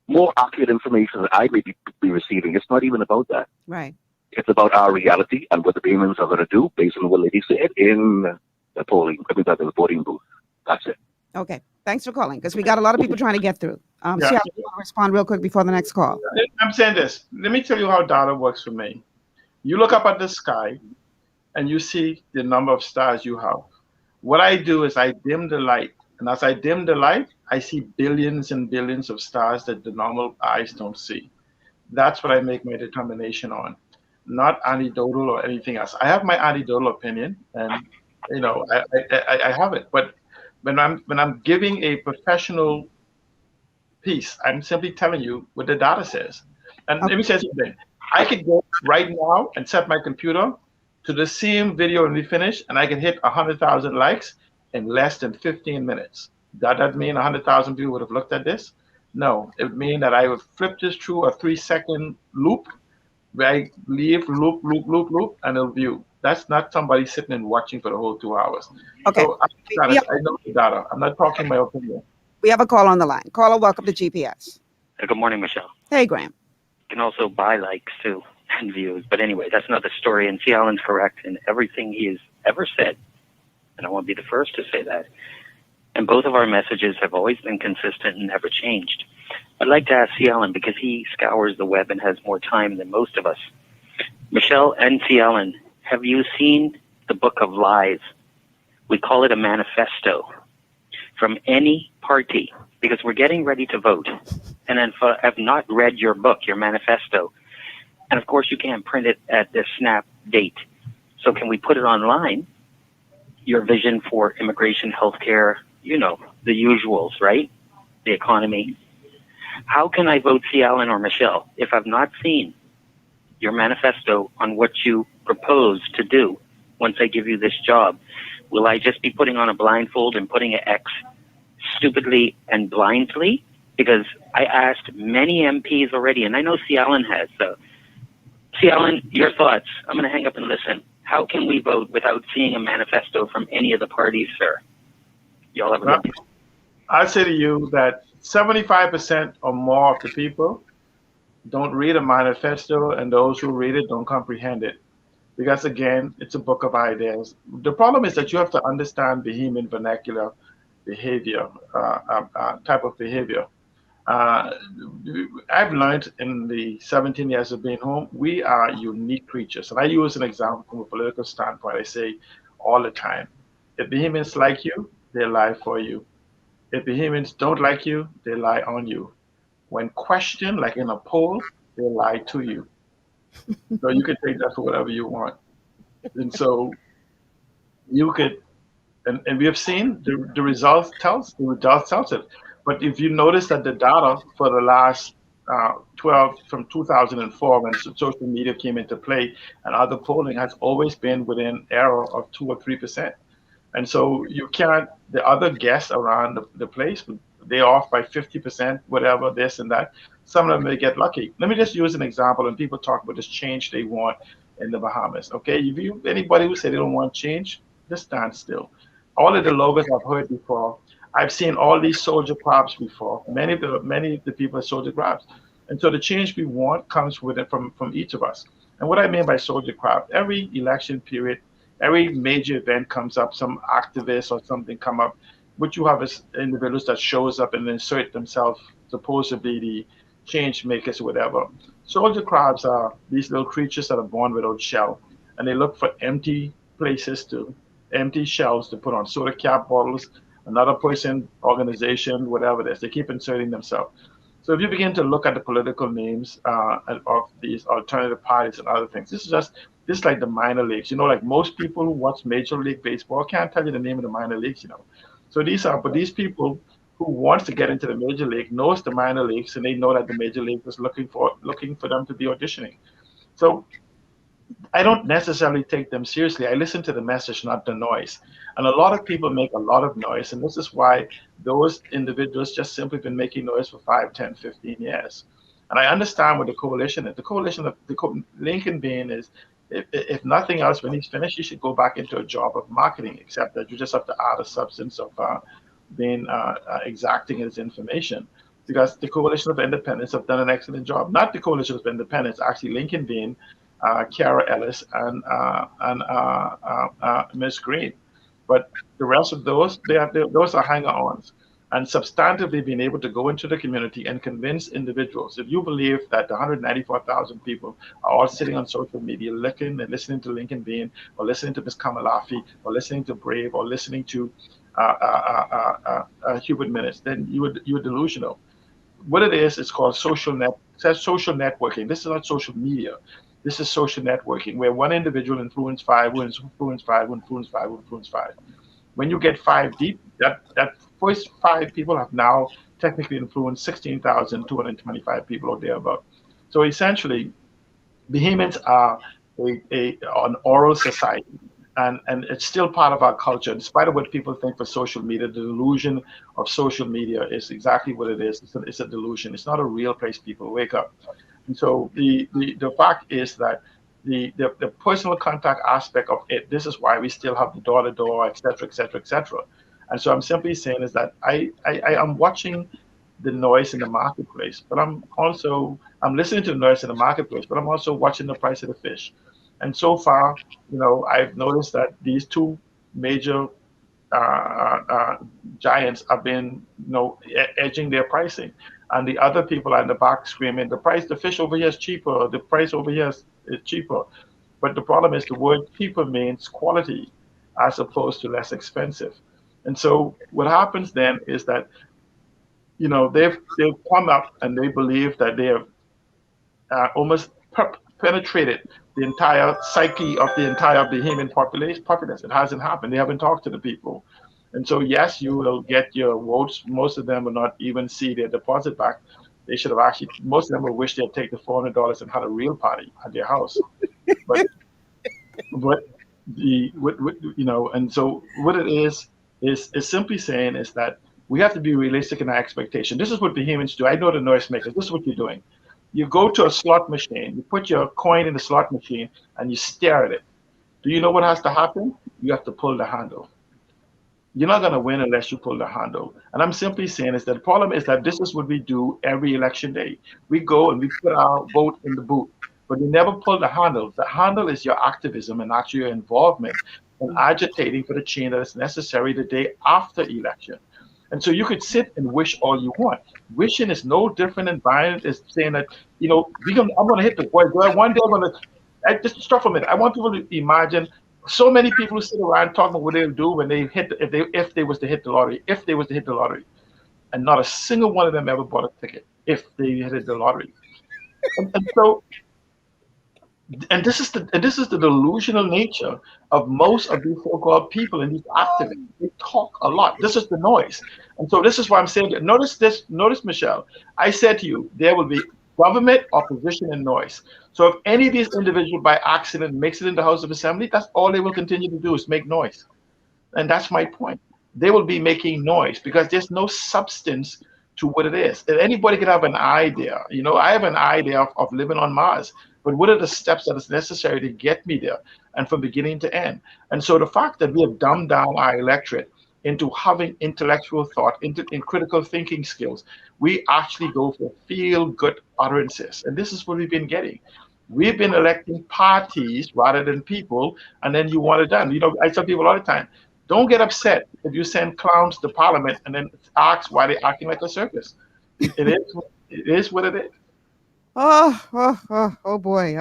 more accurate information than I may be receiving. It's not even about that. Right. It's about our reality and what the Bahamians are going to do based on what lady said in the polling. I mean, that the voting booth. That's it. Okay. Thanks for calling, because we got a lot of people trying to get through. So you want to respond real quick before the next call. I'm saying this. Let me tell you how data works for me. You look up at the sky and you see the number of stars you have. What I do is I dim the light. And as I dim the light, I see billions and billions of stars that the normal eyes don't see. That's what I make my determination on, not anecdotal or anything else. I have my anecdotal opinion, and I have it. But when I'm giving a professional piece, I'm simply telling you what the data says. And let me say something. I could go right now and set my computer to the same video when we finish, and I can hit 100,000 likes in less than 15 minutes. Does that mean 100,000 people would have looked at this? No, it would mean that I would flip this through a 3-second loop where I leave loop, and it'll view. That's not somebody sitting and watching for the whole 2 hours. Okay. So I know the data. I'm not talking my opinion. We have a call on the line. Caller, welcome to GPS. Good morning, Michelle. Hey, Graham. You can also buy likes too and views. But anyway, that's another story. And C. Allen's correct in everything he has ever said. And I want to be the first to say that. And both of our messages have always been consistent and never changed. I'd like to ask C. Allen, because he scours the web and has more time than most of us. Michelle and C. Allen, have you seen the Book of Lies? We call it a manifesto from any party, because we're getting ready to vote. And then I've not read your book, your manifesto. And of course, you can't print it at the snap date. So can we put it online? Your vision for immigration, healthcare, the usuals, right? The economy. How can I vote C. Allen or Michelle if I've not seen your manifesto on what you propose to do once I give you this job? Will I just be putting on a blindfold and putting an X stupidly and blindly? Because I asked many MPs already, and I know C. Allen has. So, C. Allen, your thoughts. I'm going to hang up and listen. How can we vote without seeing a manifesto from any of the parties, sir? Y'all have a good day. I'd say to you that 75% or more of the people don't read a manifesto, and those who read it don't comprehend it. Because again, it's a book of ideas. The problem is that you have to understand Bahamian vernacular behavior, type of behavior. I've learned in the 17 years of being home, we are unique creatures. And I use an example from a political standpoint. I say all the time, if Bahamians like you, they lie for you. If Bahamians don't like you, they lie on you. When questioned, like in a poll, they lie to you. So you can take that for whatever you want. And so you could, and we have seen the results tells it. But if you notice that the data for the last 12 from 2004, when social media came into play, and other polling has always been within error of 2 or 3%. And so you can't, the other guests around the place, they're off by 50%, whatever, this and that. Some of them may get lucky. Let me just use an example. When people talk about this change they want in the Bahamas, okay? If you, anybody who say they don't want change, just stand still. All of the logos I've heard before, I've seen all these soldier crabs before. Many of the people are soldier crabs. And so the change we want comes with it from each of us. And what I mean by soldier crab, every election period, every major event comes up, some activist or something come up, what you have is individuals that shows up and insert themselves, supposedly the change makers or whatever. Soldier crabs are these little creatures that are born without shell, and they look for empty places empty shells to put on soda cap bottles, another person, organization, whatever it is. They keep inserting themselves. So if you begin to look at the political names of these alternative parties and other things, this is like the minor leagues. You know, like most people who watch Major League Baseball can't tell you the name of the minor leagues, you know. So these people who wants to get into the major league knows the minor leagues, and they know that the major league is looking for them to be auditioning. So I don't necessarily take them seriously. I listen to the message, not the noise. And a lot of people make a lot of noise, and this is why those individuals just simply been making noise for 5, 10, 15 years. And I understand what the coalition is. The coalition of Lincoln Bean is, if nothing else, when he's finished, he should go back into a job of marketing, except that you just have to add a substance of being exacting his information. Because the Coalition of Independents have done an excellent job. Not the Coalition of Independents, actually Lincoln Bean, Kiara Ellis, and Ms. Green. But the rest of those, those are hanger-ons. And substantively being able to go into the community and convince individuals. If you believe that the 194,000 people are all sitting on social media looking and listening to Lincoln Bean, or listening to Ms. Kamalafi, or listening to Brave, or listening to Hubert Minutes, then you're delusional. What it is, it's called social networking. This is not social media. This is social networking, where one individual influence 5, who influence 5, who influence 5, who influence 5. When you get 5 deep, that first 5 people have now technically influenced 16,225 people or thereabout. So essentially, Bahamians are an oral society, and it's still part of our culture. In spite of what people think for social media, the delusion of social media is exactly what it is. It's a delusion. It's not a real place. People wake up. And so the fact is that the personal contact aspect of it, this is why we still have the door-to-door, et cetera, et cetera, et cetera. And so I'm simply saying is that I am watching the noise in the marketplace, but I'm listening to the noise in the marketplace, but I'm also watching the price of the fish. And so far, you know, I've noticed that these 2 major giants have been, you know, edging their pricing. And the other people are in the back screaming, the fish over here is cheaper, the price over here is cheaper. But the problem is the word cheaper means quality as opposed to less expensive. And so what happens then is that, you know, they've come up and they believe that they have almost penetrated the entire psyche of the entire Bahamian populace. It hasn't happened. They haven't talked to the people. And so, yes, you will get your votes. Most of them will not even see their deposit back. They should have actually, most of them will wish they'd take the $400 and had a real party at their house. But you know, and so what it is simply saying is that we have to be realistic in our expectation. This is what Bahamians do. I know the noisemakers. This is what you're doing. You go to a slot machine, you put your coin in the slot machine, and you stare at it. Do you know what has to happen? You have to pull the handle. You're not going to win unless you pull the handle. And I'm simply saying is that the problem is that this is what we do every election day. We go and we put our vote in the booth, but we never pull the handle. The handle is your activism and actually your involvement in agitating for the change that is necessary the day after election. And so you could sit and wish all you want. Wishing is no different than buying. Is saying that, I'm going to hit the boy. One day I'm going to, just stop for a minute. I want people to imagine so many people who sit around talking about what they'll do when they hit, if they was to hit the lottery, and not a single one of them ever bought a ticket if they hit the lottery. And this is the delusional nature of most of these so-called people and these activists. They talk a lot. This is the noise. And so this is why I'm saying that. Notice, Michelle. I said to you, there will be government, opposition, and noise. So if any of these individuals by accident makes it in the House of Assembly, that's all they will continue to do is make noise. And that's my point. They will be making noise because there's no substance to what it is. And anybody can have an idea. I have an idea of living on Mars. But what are the steps that is necessary to get me there and from beginning to end? And so the fact that we have dumbed down our electorate into having intellectual thought, in critical thinking skills, we actually go for feel-good utterances. And this is what we've been getting. We've been electing parties rather than people, and then you want it done. I tell people all the time, don't get upset if you send clowns to Parliament and then ask why they're acting like a circus. It is what it is. Oh boy.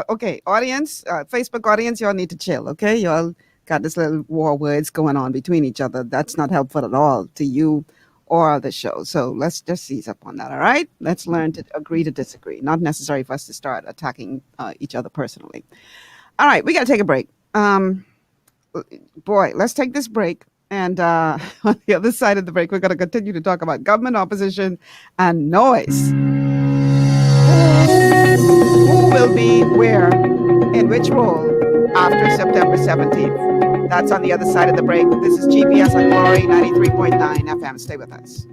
Okay, audience, Facebook audience, y'all need to chill, okay? Y'all got this little war words going on between each other. That's not helpful at all to you or the show. So let's just seize up on that, all right? Let's learn to agree to disagree. Not necessary for us to start attacking each other personally. All right, we got to take a break. Boy, let's take this break. And on the other side of the break, we're going to continue to talk about government, opposition, and noise. Who will be where, in which role after September 17th? That's on the other side of the break. This is GPS on Glory 93.9 FM. Stay with us.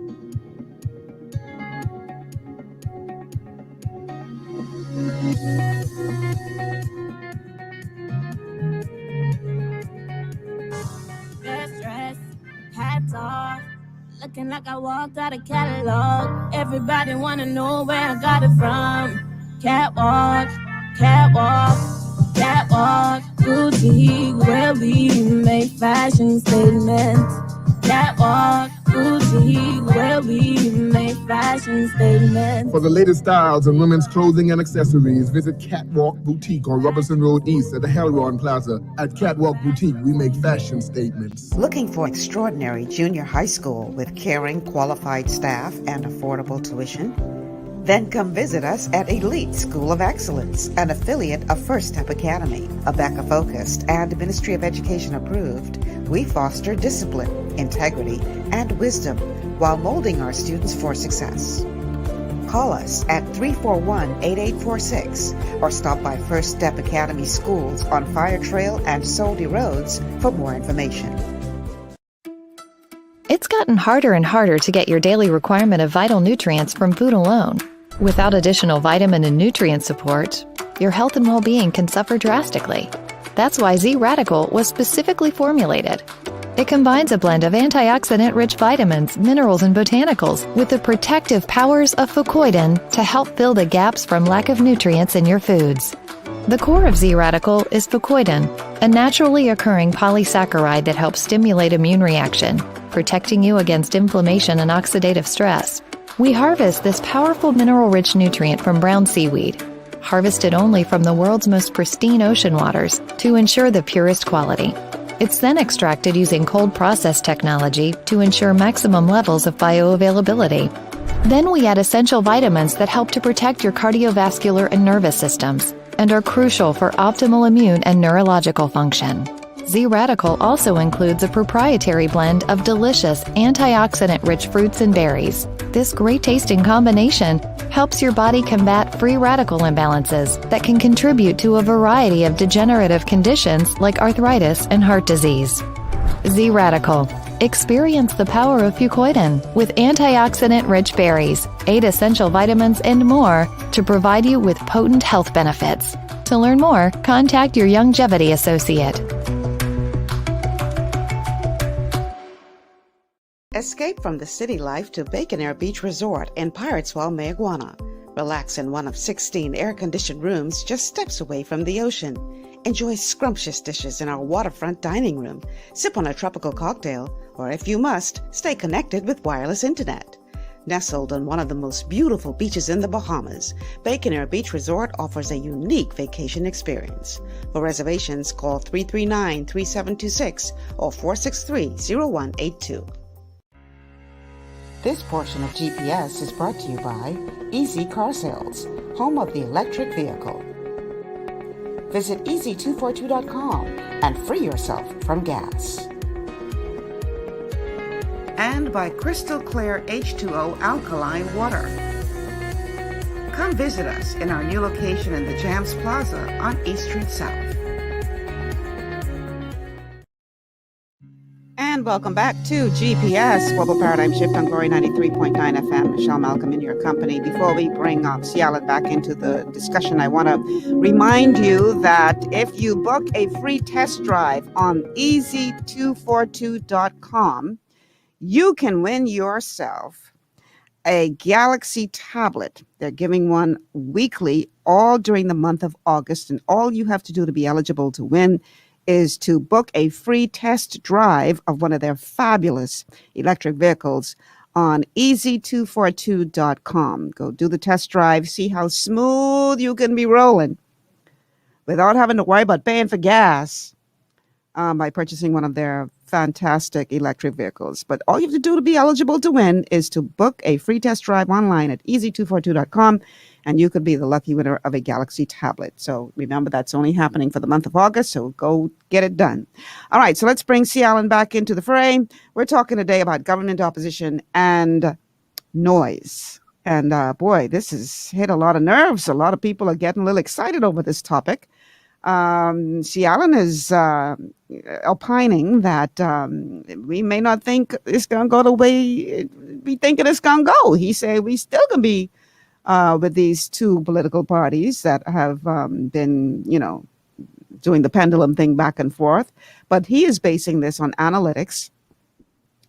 Best dress, hats off, looking like I walked out of catalog. Everybody wanna know where I got it from. Catwalk, catwalk, catwalk, boutique, where we make fashion statements. Catwalk, boutique, where we make fashion statements. For the latest styles in women's clothing and accessories, visit Catwalk Boutique on Robertson Road East at the Helron Plaza. At Catwalk Boutique, we make fashion statements. Looking for extraordinary junior high school with caring, qualified staff and affordable tuition? Then come visit us at Elite School of Excellence, an affiliate of First Step Academy. ABECA focused and Ministry of Education approved, we foster discipline, integrity, and wisdom while molding our students for success. Call us at 341-8846 or stop by First Step Academy schools on Fire Trail and Soldy Roads for more information. It's gotten harder and harder to get your daily requirement of vital nutrients from food alone. Without additional vitamin and nutrient support, your health and well-being can suffer drastically. That's why Z-Radical was specifically formulated. It combines a blend of antioxidant-rich vitamins, minerals, and botanicals with the protective powers of fucoidan to help fill the gaps from lack of nutrients in your foods. The core of Z-Radical is fucoidan, a naturally occurring polysaccharide that helps stimulate immune reaction, protecting you against inflammation and oxidative stress. We harvest this powerful mineral-rich nutrient from brown seaweed, harvested only from the world's most pristine ocean waters to ensure the purest quality. It's then extracted using cold process technology to ensure maximum levels of bioavailability. Then we add essential vitamins that help to protect your cardiovascular and nervous systems and are crucial for optimal immune and neurological function. Z-Radical also includes a proprietary blend of delicious antioxidant-rich fruits and berries. This great-tasting combination helps your body combat free radical imbalances that can contribute to a variety of degenerative conditions like arthritis and heart disease. Z-Radical. Experience the power of fucoidan with antioxidant-rich berries, 8 essential vitamins, and more to provide you with potent health benefits. To learn more, contact your Youngevity associate. Escape from the city life to Bacon Air Beach Resort in Pirateswell, Mayaguana. Relax in one of 16 air-conditioned rooms just steps away from the ocean. Enjoy scrumptious dishes in our waterfront dining room. Sip on a tropical cocktail, or if you must, stay connected with wireless internet. Nestled on one of the most beautiful beaches in the Bahamas, Bacon Air Beach Resort offers a unique vacation experience. For reservations, call 339-3726 or 463-0182. This portion of GPS is brought to you by Easy Car Sales, home of the electric vehicle. Visit easy242.com and free yourself from gas. And by Crystal Clear H2O Alkaline Water. Come visit us in our new location in the Jams Plaza on East Street South. And welcome back to GPS Global Paradigm Shift on Glory 93.9 FM. Michelle Malcolm in your company. Before we bring Cialan back into the discussion, I want to remind you that if you book a free test drive on easy242.com, you can win yourself a Galaxy tablet. They're giving one weekly all during the month of August, and all you have to do to be eligible to win is to book a free test drive of one of their fabulous electric vehicles on easy242.com. Go do the test drive, see how smooth you can be rolling without having to worry about paying for gas by purchasing one of their fantastic electric vehicles. But all you have to do to be eligible to win is to book a free test drive online at easy242.com, and you could be the lucky winner of a Galaxy tablet. So remember, that's only happening for the month of August, so go get it done. All right, so let's bring Cialan back into the fray. We're talking today about government opposition and noise. And boy, this has hit a lot of nerves. A lot of people are getting a little excited over this topic. Cialan is opining that we may not think it's going to go the way we think it's going to go. He said we still going to be with these two political parties that have been, doing the pendulum thing back and forth. But he is basing this on analytics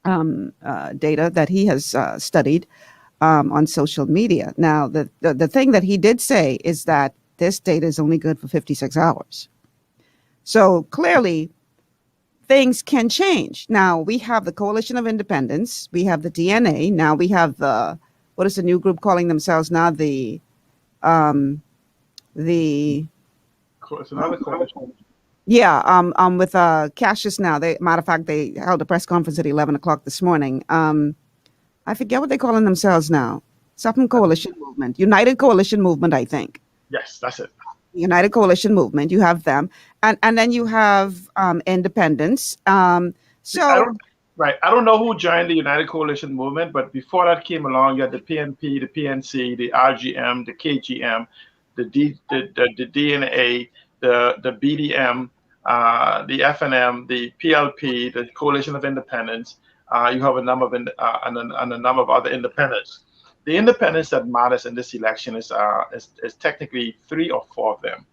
data that he has studied on social media. Now, the thing that he did say is that this data is only good for 56 hours. So clearly, things can change. Now, we have the Coalition of Independents. We have the DNA. Now we have what is the new group calling themselves now? It's another coalition. Yeah, with Cassius now. Matter of fact, they held a press conference at 11 o'clock this morning. I forget what they're calling themselves now. Something Coalition Movement. United Coalition Movement, I think. Yes, that's it. United Coalition Movement. You have them, and then you have independents. I don't know who joined the United Coalition Movement, but before that came along, you had the PNP, the PNC, the RGM, the KGM, the DNA, the BDM, the FNM, the PLP, the Coalition of Independents. You have a number of and a number of other independents. The independence that matters in this election is technically 3 or 4 of them.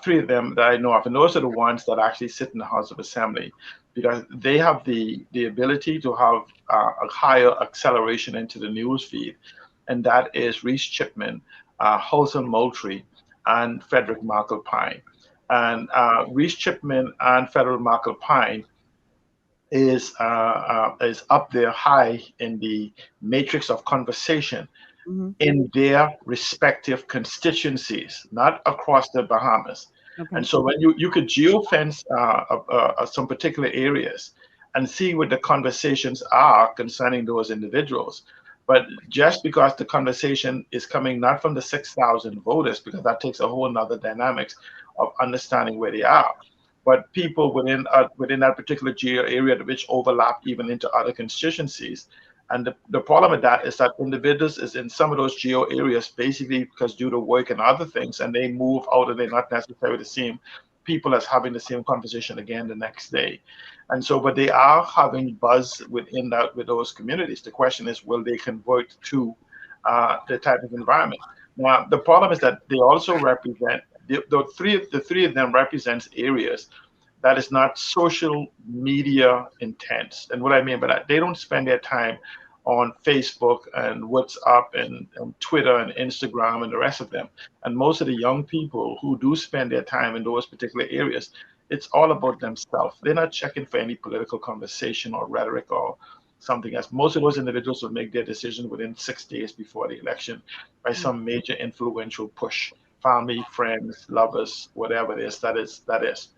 3 of them that I know of, and those are the ones that actually sit in the House of Assembly, because they have the ability to have a higher acceleration into the news feed, and that is Reese Chipman, Holson Moultrie, and Frederick Markle-Pine. And Reese Chipman and Frederick Markle-Pine is up there high in the matrix of conversation in their respective constituencies, not across the Bahamas. Okay. And so when you could geofence some particular areas and see what the conversations are concerning those individuals. But just because the conversation is coming not from the 6,000 voters, because that takes a whole nother dynamics of understanding where they are, but people within that particular geo area which overlap even into other constituencies. And the problem with that is that individuals is in some of those geo areas basically because due to work and other things, and they move out and they're not necessarily the same people as having the same conversation again the next day. And so, but they are having buzz within that with those communities. The question is, will they convert to the type of environment? Now, the problem is that they also represent the three of them represents areas that is not social media intense. And what I mean by that, they don't spend their time on Facebook and WhatsApp and Twitter and Instagram and the rest of them. And most of the young people who do spend their time in those particular areas, it's all about themselves. They're not checking for any political conversation or rhetoric or something else. Most of those individuals will make their decision within 6 days before the election by some major influential push. Family, friends, lovers, whatever it is, that is.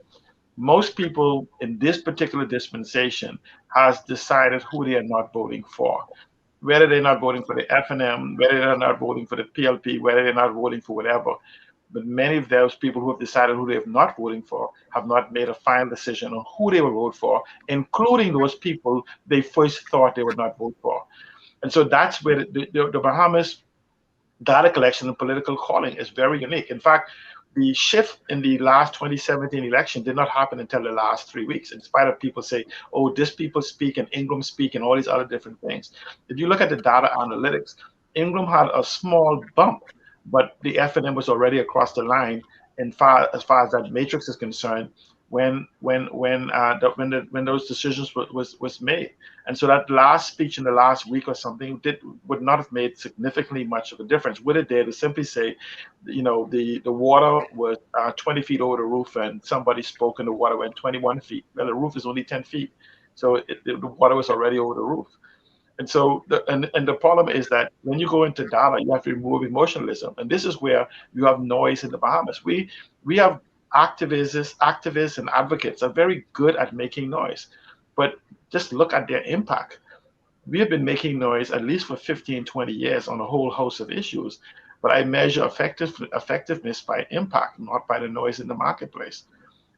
Most people in this particular dispensation has decided who they are not voting for. Whether they're not voting for the FNM, whether they're not voting for the PLP, whether they're not voting for whatever. But many of those people who have decided who they're not voting for have not made a final decision on who they will vote for, including those people they first thought they would not vote for. And so that's where the Bahamas data collection and political calling is very unique. In fact, the shift in the last 2017 election did not happen until the last 3 weeks, in spite of people say, oh, this people speak and Ingram speak and all these other different things. If you look at the data analytics, Ingram had a small bump, but the FNM was already across the line as far as that matrix is concerned when those decisions was made. And so that last speech in the last week or something would not have made significantly much of a difference. What it did is simply say, you know, the water was 20 feet over the roof and somebody spoke and the water went 21 feet. Well, the roof is only 10 feet. So the water was already over the roof. And so the problem is that when you go into data, you have to remove emotionalism. And this is where you have noise in the Bahamas. We have activists and advocates are very good at making noise, but just look at their impact. We have been making noise at least for 15, 20 years on a whole host of issues, but I measure effectiveness by impact, not by the noise in the marketplace.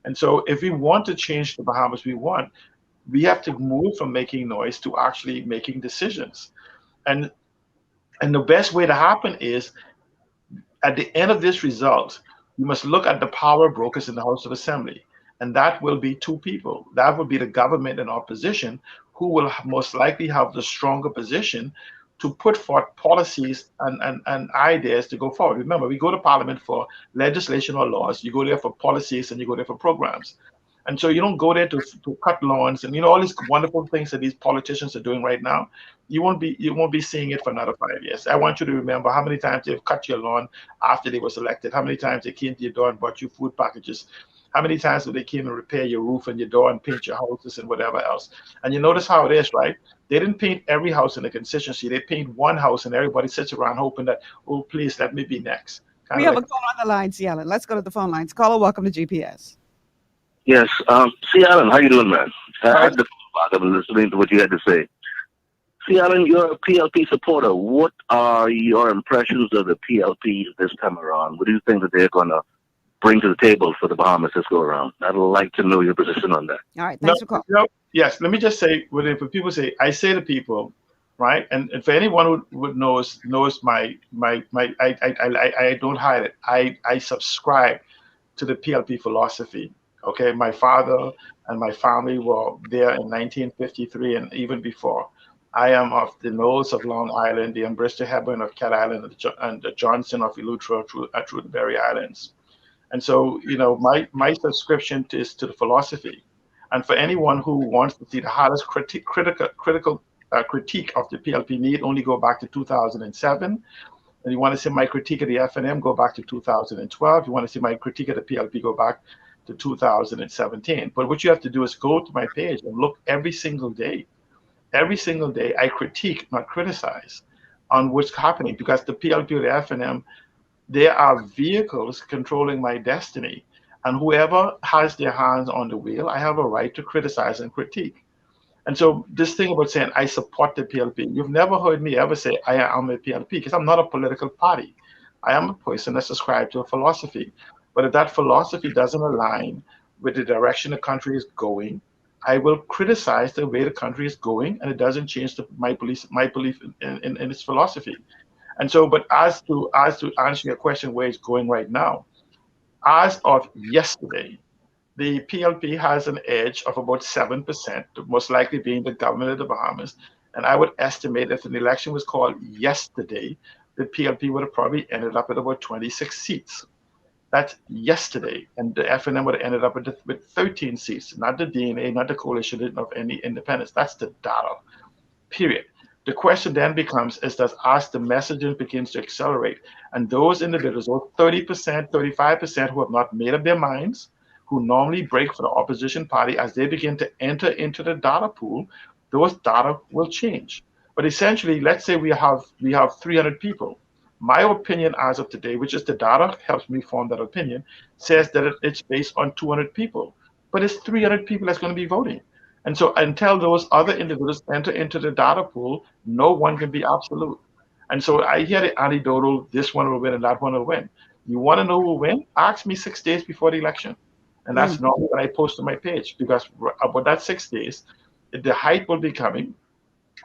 And so if we want to change the Bahamas we have to move from making noise to actually making decisions. And the best way to happen is at the end of this result, you must look at the power brokers in the House of Assembly. And that will be two people. That will be the government and opposition, who will most likely have the stronger position to put forth policies and ideas to go forward. Remember, we go to Parliament for legislation or laws. You go there for policies and you go there for programs. And so you don't go there to cut lawns and all these wonderful things that these politicians are doing right now. You won't be seeing it for another 5 years. I want you to remember how many times they've cut your lawn after they was elected, how many times they came to your door and bought you food packages, how many times they came and repair your roof and your door and paint your houses and whatever else. And you notice how it is, right? They didn't paint every house in the constituency. They paint one house and everybody sits around hoping that, oh, please let me be next. We have a call on the line, C. Allen. Let's go to the phone lines. Caller, welcome to GPS. Yes, C. Allen, how you doing, man? I had the phone back. I'm listening to what you had to say. C. Allen, you're a PLP supporter. What are your impressions of the PLP this time around? What do you think that they're going to bring to the table for the Bahamas this go around? I'd like to know your position on that. All right, thanks for calling. Yes, let me just say, when people say, I say to people, right, and for anyone who knows my I don't hide it. I subscribe to the PLP philosophy. Okay, my father and my family were there in 1953 and even before. I am of the Knowles of Long Island, the Umbrister Hebburn of Cat Island, and the Johnson of Eleuthera through the Berry Islands. And so, my subscription is to the philosophy. And for anyone who wants to see the hardest critical critique of the PLP, need only go back to 2007. And you want to see my critique of the FNM, go back to 2012. You want to see my critique of the PLP, go back to 2017. But what you have to do is go to my page and look every single day. Every single day, I critique, not criticize, on what's happening, because the PLP or the FNM, they are vehicles controlling my destiny. And whoever has their hands on the wheel, I have a right to criticize and critique. And so this thing about saying I support the PLP, you've never heard me ever say I am a PLP, because I'm not a political party. I am a person that subscribes to a philosophy. But if that philosophy doesn't align with the direction the country is going, I will criticize the way the country is going, and it doesn't change my belief in its philosophy. And so, but as to answer your question, where it's going right now, as of yesterday, the PLP has an edge of about 7%, most likely being the government of the Bahamas. And I would estimate if an election was called yesterday, the PLP would have probably ended up at about 26 seats. That's yesterday, and the FNM would have ended up with 13 seats, not the DNA, not the coalition of any independents. That's the data, period. The question then becomes, is that as the messaging begins to accelerate, and those individuals, those 30%, 35% who have not made up their minds, who normally break for the opposition party, as they begin to enter into the data pool, those data will change. But essentially, let's say we have 300 people. My opinion as of today, which is the data helps me form that opinion, says that it's based on 200 people. But it's 300 people that's going to be voting. And so until those other individuals enter into the data pool, no one can be absolute. And so I hear the anecdotal, this one will win and that one will win. You want to know who will win? Ask me 6 days before the election. And that's normally what I post on my page, because about that 6 days, the hype will be coming.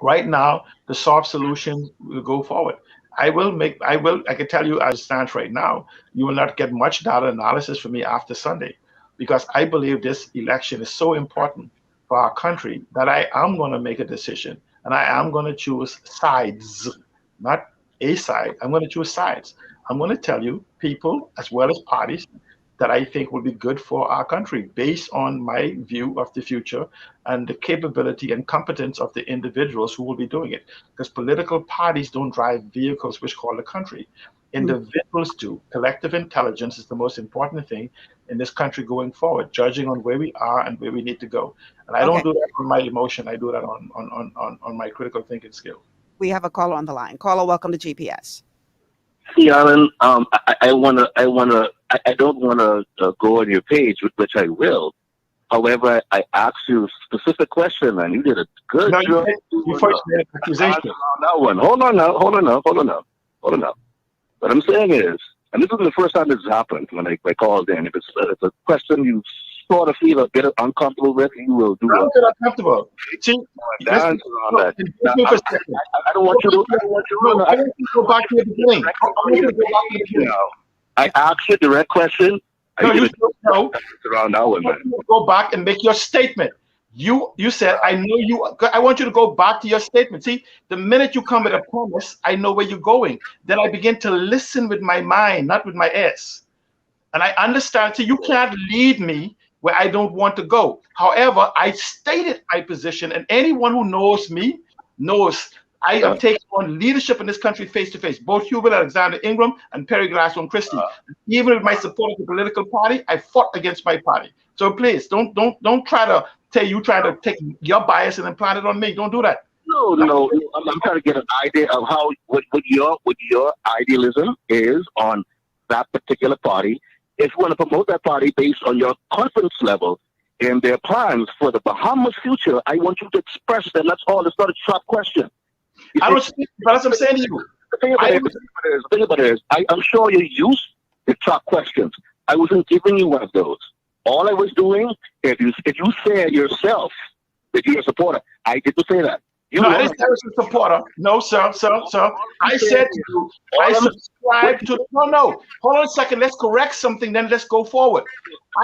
Right now, the soft solution will go forward. I can tell you as it stands right now, you will not get much data analysis from me after Sunday, because I believe this election is so important for our country that I am going to make a decision, and I am going to choose sides, not a side. I'm going to choose sides. I'm going to tell you people as well as parties that I think will be good for our country based on my view of the future and the capability and competence of the individuals who will be doing it. Because political parties don't drive vehicles which call the country. Individuals do. Collective intelligence is the most important thing in this country going forward, judging on where we are and where we need to go. And I don't do that on my emotion. I do that on my critical thinking skill. We have a caller on the line. Caller, welcome to GPS. See, Alan, I don't want to go on your page, which I will. However, I asked you a specific question, and you did a good job. You first made an accusation. That one. Hold on now. What I'm saying is, and this is the first time this has happened when I called in. If it's a question you sort of feel a bit uncomfortable with, you will do it. I don't feel uncomfortable. See, I don't want you to. I want you to go back to the beginning. I asked you a direct question. No, you don't. Around that one, man. Go back and make your statement. You said, I know you. I want you to go back to your statement. See, the minute you come with a promise, I know where you're going. Then I begin to listen with my mind, not with my ears. And I understand. See, you can't lead me where I don't want to go. However, I stated my position, and anyone who knows me knows I am taking on leadership in this country face to face. Both Hubert Alexander Ingram and Perry Glasgow Christie. Even with my support of the political party, I fought against my party. So please don't try to try to take your bias and implant it on me. Don't do that. No. I'm trying to get an idea of how what your idealism is on that particular party. If you want to promote that party based on your confidence level in their plans for the Bahamas future, I want you to express them. That's all. It's not a trap question. I don't speak, but that's what I'm saying to you. The thing about it is, I'm sure you used the trap questions. I wasn't giving you one of those. All I was doing, if you say yourself that you're a supporter, I didn't say that. I didn't say I was a supporter. No, sir. I said to you, I subscribe to. No. Hold on a second. Let's correct something. Then let's go forward.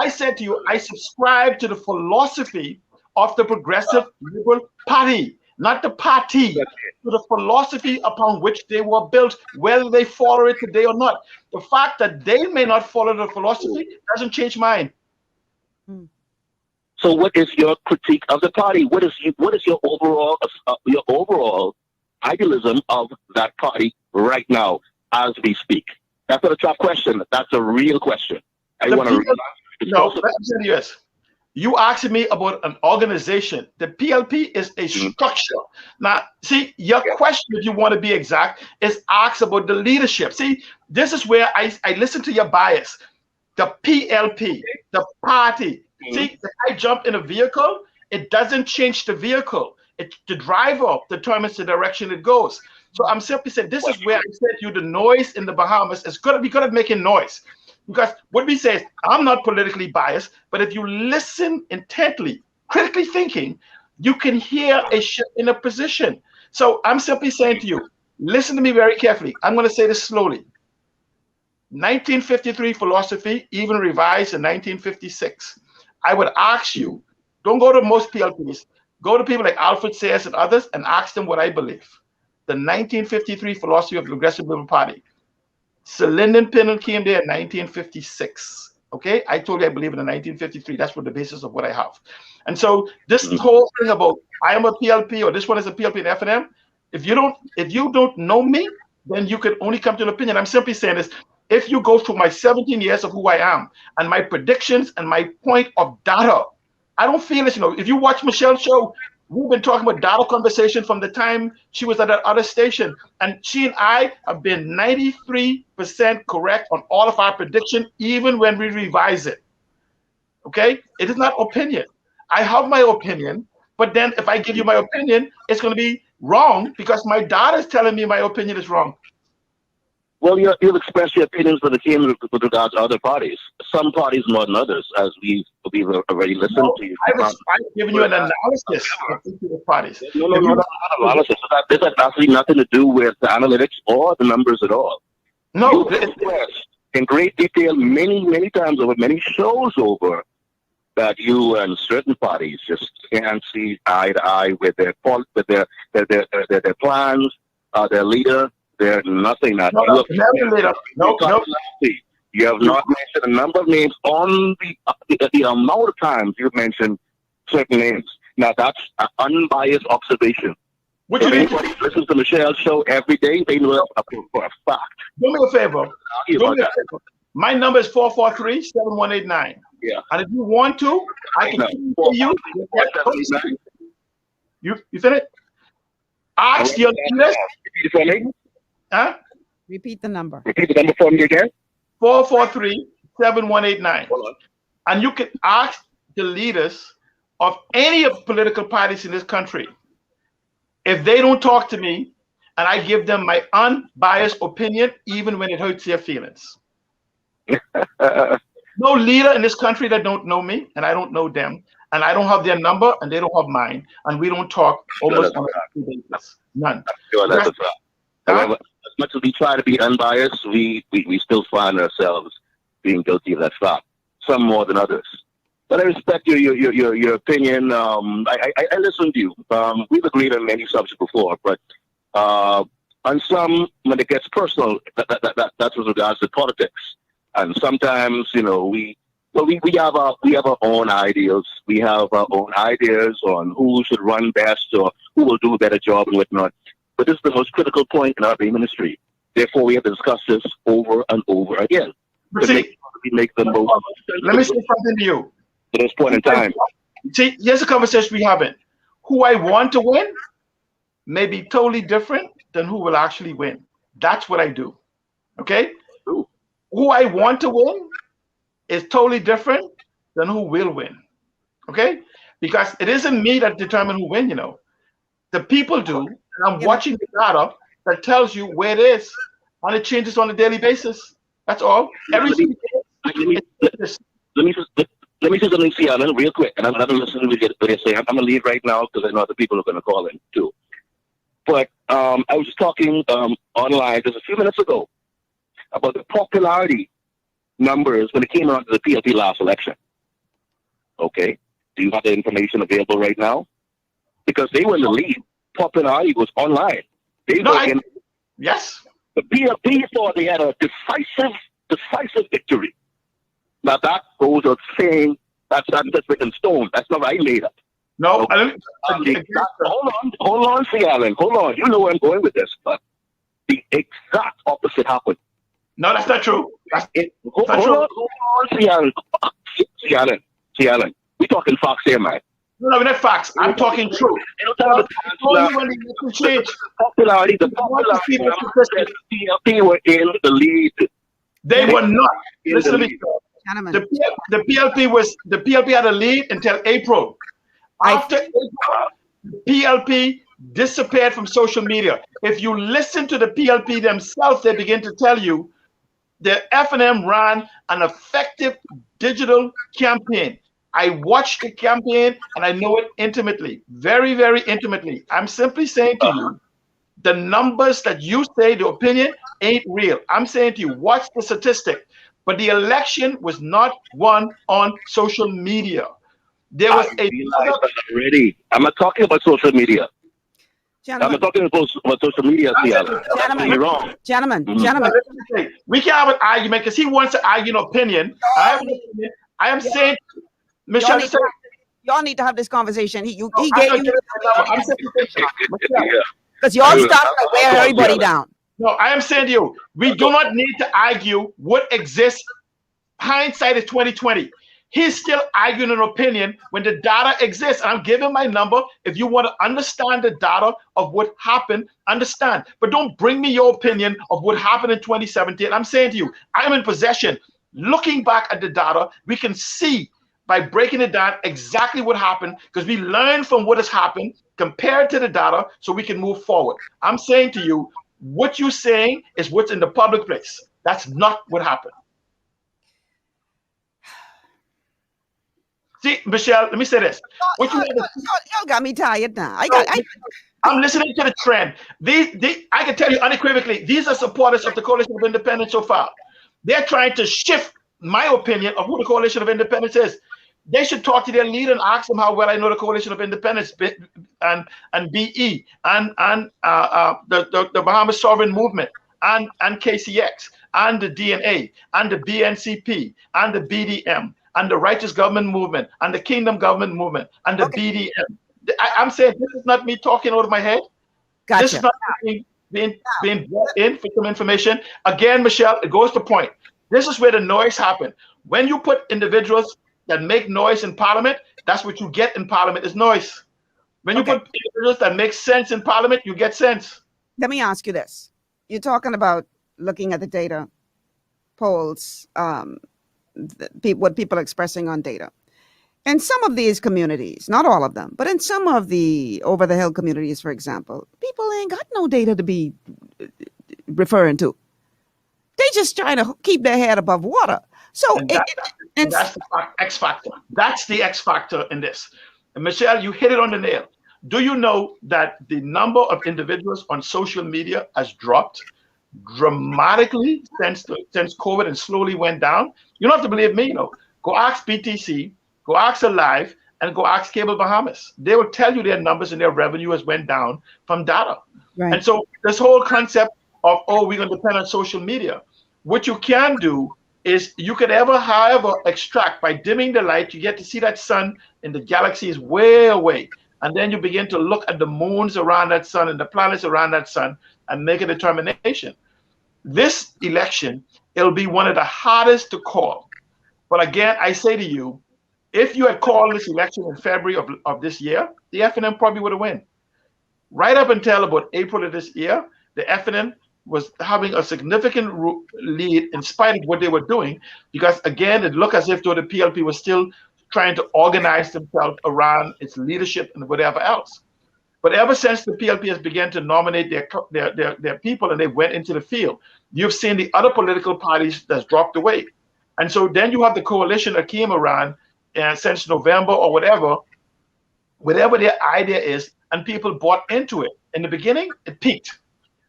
I said to you, I subscribe to the philosophy of the Progressive Liberal Party, not the party. To the philosophy upon which they were built, whether they follow it today or not. The fact that they may not follow the philosophy doesn't change mine. So, what is your critique of the party? What is your overall idealism of that party right now as we speak? That's not a tough question. That's a real question. No, let me tell you this. You asked me about an organization. The PLP is a structure. Now, see, your question, if you want to be exact, is asked about the leadership. See, this is where I listen to your bias. The PLP, the party. See, if I jump in a vehicle, it doesn't change the vehicle. The driver determines the direction it goes. So I'm simply saying this is where I said to you the noise in the Bahamas is going to be good at making noise. Because what we say is, I'm not politically biased, but if you listen intently, critically thinking, you can hear a shift in a position. So I'm simply saying to you, listen to me very carefully. I'm going to say this slowly. 1953 philosophy, even revised in 1956. I would ask you, don't go to most PLPs, go to people like Alfred Sayers and others and ask them what I believe. The 1953 philosophy of the Progressive Liberal Party. Sir Lyndon Pinner came there in 1956. Okay, I told you I believe in 1953. That's what the basis of what I have. And so this whole thing about I am a PLP or this one is a PLP and FNM, if you don't know me, then you can only come to an opinion. I'm simply saying this. If you go through my 17 years of who I am and my predictions and my point of data, I don't feel this. If you watch Michelle's show, we've been talking about data conversation from the time she was at that other station. And she and I have been 93% correct on all of our prediction, even when we revise it. Okay? It is not opinion. I have my opinion, but then if I give you my opinion, it's going to be wrong because my data is telling me my opinion is wrong. Well, you'll express your opinions when it came with regards to other parties. Some parties more than others, as we've already listened to you. I'm giving you an analysis of the parties. No, not analysis. This has absolutely nothing to do with the analytics or the numbers at all. No. You expressed in great detail many times over many shows over that you and certain parties just can't see eye to eye with their plans, their leader. They're nothing. You have not mentioned a number of names on the amount of times you've mentioned certain names. Now that's an unbiased observation. If anybody listens to Michelle's show every day, they know it for a fact. Do me a favor. My number is 443-7189. Yeah. And if you want to, I can give you. You finish? Ask your leaders. Huh? Repeat the number. Repeat the number for me again. 443-7189. And you can ask the leaders of any of the political parties in this country. If they don't talk to me and I give them my unbiased opinion, even when it hurts their feelings. No leader in this country that don't know me and I don't know them and I don't have their number and they don't have mine and we don't talk almost on a daily basis. None. That's a fact. However, as much as we try to be unbiased, we still find ourselves being guilty of that fact. Some more than others. But I respect your opinion. I listen to you. We've agreed on many subjects before, but on some, when it gets personal, that's with regards to politics. And sometimes, we have our own ideals. We have our own ideas on who should run best or who will do a better job and whatnot. But this is the most critical point in our ministry. Therefore, we have to discuss this over and over again. Let me say something to you. At this point in time. See, here's a conversation we having. Who I want to win may be totally different than who will actually win. That's what I do. Okay? Ooh. Who I want to win is totally different than who will win. Okay? Because it isn't me that determines who wins, The people do. And I'm watching the data that tells you where it is, and it changes on a daily basis. That's all. Let me say something, Alan, real quick, and I'm not listening to what they say. I'm going to leave right now because I know other people are going to call in too. But I was just talking online just a few minutes ago about the popularity numbers when it came out to the PLP last election. Okay, do you have the information available right now? Because they were in the lead. Popularity was online. Yes. The PLP thought they had a decisive victory. Now that goes without saying. That's not just written in stone. That's not what I made up. No. Hold on, C. Allen. Hold on. You know where I'm going with this, but the exact opposite happened. No, that's not true. Hold on, C. Allen. C. Allen. We're talking facts here, man. No, we're not facts. I'm talking truth. The popularity PLP were in the lead. They were not. Listen to me. The PLP had a lead until April. After April, the PLP disappeared from social media. If you listen to the PLP themselves, they begin to tell you the FNM ran an effective digital campaign. I watched the campaign and I know it intimately, very, very intimately. I'm simply saying to you, the numbers that you say, the opinion ain't real. I'm saying to you, watch the statistic. But the election was not won on social media. There was already. I'm not talking about social media. I'm talking about social media, Gentlemen, you're wrong. Gentlemen, Mhm. gentlemen. We can have an argument because he wants to argue an opinion. I have an opinion. I am saying, Michelle, Y'all need to have this conversation. He I'm gave not you I'm saying, Michelle, because y'all starting to wear everybody down. No, I am saying to you, we do not need to argue what exists. Hindsight is 2020. He's still arguing an opinion when the data exists. And I'm giving my number. If you want to understand the data of what happened, understand. But don't bring me your opinion of what happened in 2017. I'm saying to you, I'm in possession. Looking back at the data, we can see by breaking it down exactly what happened because we learn from what has happened, compared to the data, so we can move forward. I'm saying to you, what you're saying is what's in the public place. That's not what happened. See, Michelle, let me say this. What you y'all got me tired now. I'm listening to the trend. I can tell you unequivocally, these are supporters of the Coalition of Independence so far. They're trying to shift my opinion of who the Coalition of Independence is. They should talk to their leader and ask them how well I know the Coalition of Independence and BE and the Bahamas Sovereign Movement and KCX and the DNA and the BNCP and the BDM and the Righteous Government Movement and the Kingdom Government Movement and the BDM. I'm saying this is not me talking out of my head. Gotcha. This is not being brought in for some information. Again, Michelle, it goes to point. This is where the noise happened. When you put individuals that make noise in Parliament, that's what you get in Parliament is noise. When you put individuals that make sense in Parliament, you get sense. Let me ask you this. You're talking about looking at the data, polls, what people are expressing on data. In some of these communities, not all of them, but in some of the over-the-hill communities, for example, people ain't got no data to be referring to. They just trying to keep their head above water. So that's the X factor. That's the X factor in this. And Michelle, you hit it on the nail. Do you know that the number of individuals on social media has dropped dramatically since COVID and slowly went down? You don't have to believe me, Go ask BTC, go ask Alive, and go ask Cable Bahamas. They will tell you their numbers and their revenue has went down from data. Right. And so this whole concept of, we're going to depend on social media. What you can do is you could however, extract by dimming the light, you get to see that sun in the galaxies way away. And then you begin to look at the moons around that sun and the planets around that sun and make a determination. This election, it'll be one of the hardest to call. But again, I say to you, if you had called this election in February of this year, the FNM probably would have won. Right up until about April of this year, the FNM was having a significant lead in spite of what they were doing, because again, it looked as if though the PLP was still trying to organize themselves around its leadership and whatever else. But ever since the PLP has begun to nominate their people and they went into the field, you've seen the other political parties that's dropped away. And so then you have the coalition that came around since November or whatever their idea is, and people bought into it. In the beginning, it peaked.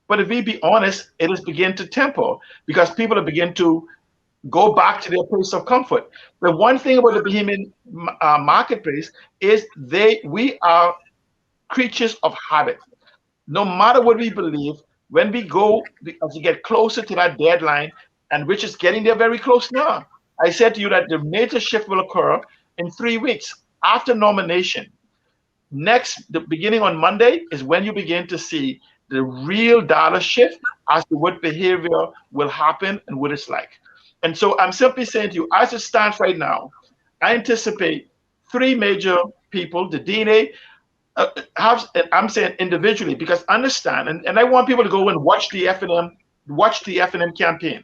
But if we be honest, it has begun to temper because people have begun to go back to their place of comfort. The one thing about the Bahamian marketplace is we are creatures of habit. No matter what we believe, when we go, as we get closer to that deadline, and which is getting there very close now, I said to you that the major shift will occur in 3 weeks after nomination. The beginning on Monday is when you begin to see the real data shift as to what behavior will happen and what it's like. And so I'm simply saying to you, as it stands right now, I anticipate 3 major people, the DNA, I'm saying individually, because understand, and I want people to go and watch the FNM campaign.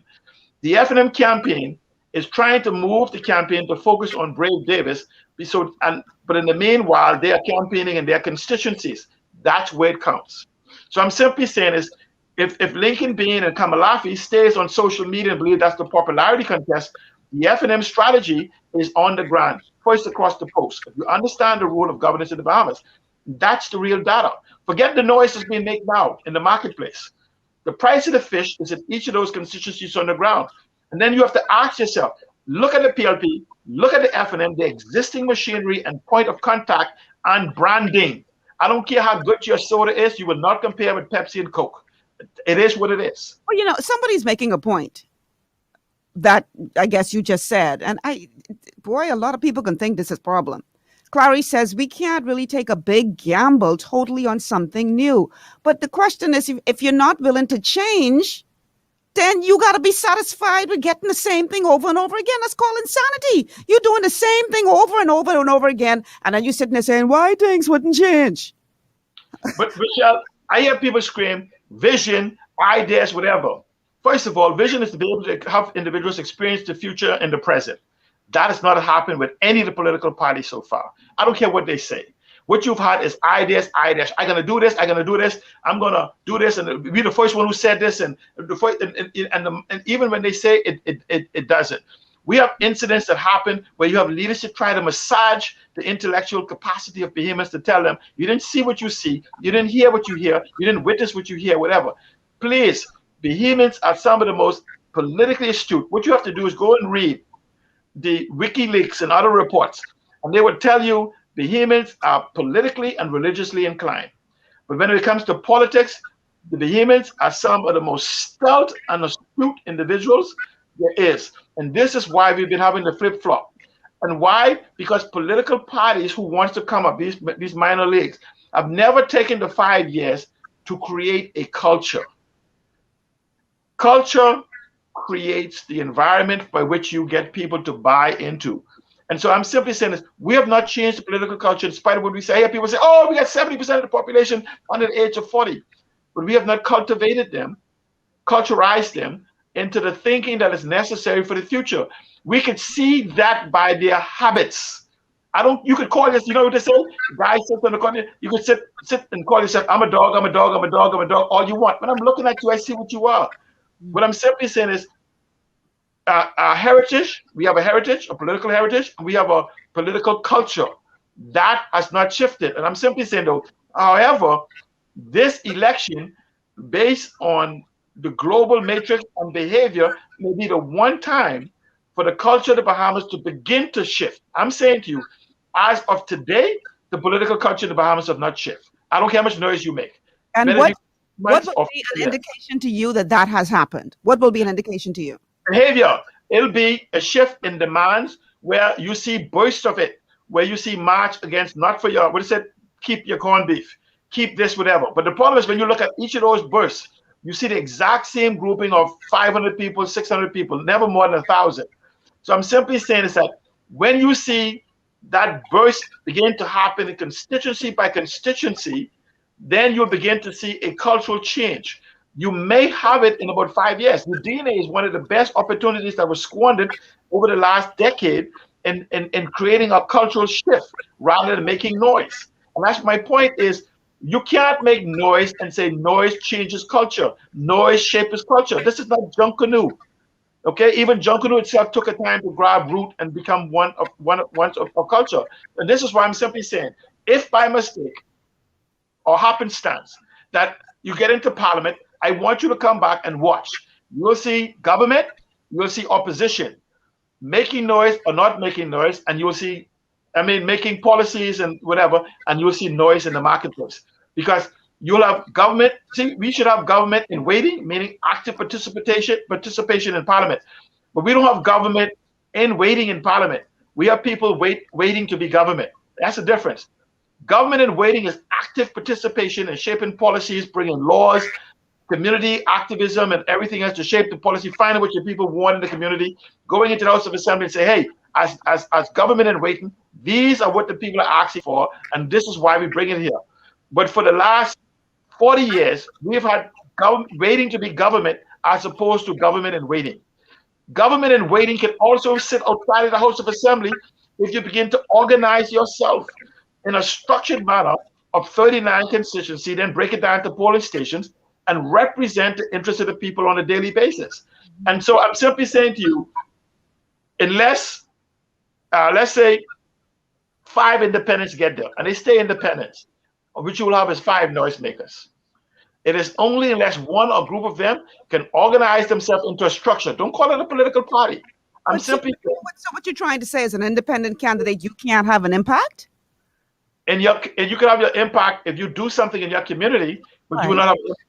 The FNM campaign is trying to move the campaign to focus on Brave Davis, but in the meanwhile, they are campaigning in their constituencies. That's where it counts. So I'm simply saying is, if Lincoln Bean and Kamalafi stays on social media and believe that's the popularity contest, the FNM strategy is on the ground, first across the post. If you understand the rule of governance in the Bahamas, that's the real data. Forget the noise that's being made now in the marketplace. The price of the fish is in each of those constituencies on the ground. And then you have to ask yourself, look at the PLP, look at the FNM, the existing machinery and point of contact and branding. I don't care how good your soda is, you will not compare with Pepsi and Coke. It is what it is. Well, you know, somebody's making a point that I guess you just said. And a lot of people can think this is a problem. Clarice says we can't really take a big gamble totally on something new. But the question is, if you're not willing to change, then you got to be satisfied with getting the same thing over and over again. That's called insanity. You're doing the same thing over and over and over again. And then you're sitting there saying, why things wouldn't change? But Michelle, I hear people scream, vision, ideas, whatever. First of all, vision is to be able to have individuals experience the future and the present. That has not happened with any of the political parties so far. I don't care what they say. What you've had is ideas. I'm going to do this. I'm going to do this. I'm going to do this. And be the first one who said this. And even when they say it doesn't. We have incidents that happen where you have leadership trying to massage the intellectual capacity of behemoths to tell them, you didn't see what you see. You didn't hear what you hear. You didn't witness what you hear, whatever. Please, behemoths are some of the most politically astute. What you have to do is go and read the WikiLeaks and other reports, and they would tell you behemoths are politically and religiously inclined. But when it comes to politics, the behemoths are some of the most stealth and astute individuals there is. And this is why we've been having the flip-flop. And why? Because political parties who wants to come up, these minor leagues, have never taken the 5 years to create a culture. Culture creates the environment by which you get people to buy into. And so I'm simply saying this, we have not changed the political culture in spite of what we say. I hear people say, oh, we got 70% of the population under the age of 40. But we have not cultivated them, culturized them into the thinking that is necessary for the future. We could see that by their habits. You could call this, you know what they say? Guys sit on the corner, you could sit and call yourself, I'm a dog, I'm a dog, I'm a dog, I'm a dog, all you want. When I'm looking at you, I see what you are. What I'm simply saying is, our heritage, we have a heritage, a political heritage, and we have a political culture. That has not shifted. And I'm simply saying, though, however, this election, based on the global matrix and behavior, may be the one time for the culture of the Bahamas to begin to shift. I'm saying to you, as of today, the political culture of the Bahamas have not shifted. I don't care how much noise you make. And what will be an indication to you that that has happened? What will be an indication to you? Behavior. It'll be a shift in demands where you see bursts of it, where you see march against not for your, what is it? Keep your corned beef, keep this, whatever. But the problem is when you look at each of those bursts, you see the exact same grouping of 500 people, 600 people, never more than 1,000. So I'm simply saying is that when you see that burst begin to happen in constituency by constituency, then you'll begin to see a cultural change. You may have it in about 5 years. The DNA is one of the best opportunities that was squandered over the last decade in creating a cultural shift rather than making noise. And that's my point is, you can't make noise and say noise changes culture. Noise shapes culture. This is not Junkanoo. Okay, even Junkanoo itself took a time to grab root and become one of culture. And this is why I'm simply saying, if by mistake or happenstance that you get into parliament, I want you to come back and watch. You will see government, you will see opposition, making noise or not making noise, and you will see, making policies and whatever, and you will see noise in the marketplace. Because you'll have government, we should have government in waiting, meaning active participation in parliament. But we don't have government in waiting in parliament. We have people waiting to be government. That's the difference. Government in waiting is active participation in shaping policies, bringing laws, community activism and everything else to shape the policy, finding what your people want in the community, going into the House of Assembly and say, hey, as government in waiting, these are what the people are asking for, and this is why we bring it here. But for the last 40 years, we've had waiting to be government as opposed to government in waiting. Government in waiting can also sit outside of the House of Assembly if you begin to organize yourself in a structured manner of 39 constituencies, then break it down to polling stations and represent the interests of the people on a daily basis. And so I'm simply saying to you, unless, let's say, 5 independents get there, and they stay independents, which you will have is 5 noisemakers. It is only unless one or group of them can organize themselves into a structure. Don't call it a political party. So what you're trying to say is an independent candidate, you can't have an impact? and you can have your impact if you do something in your community, but Right.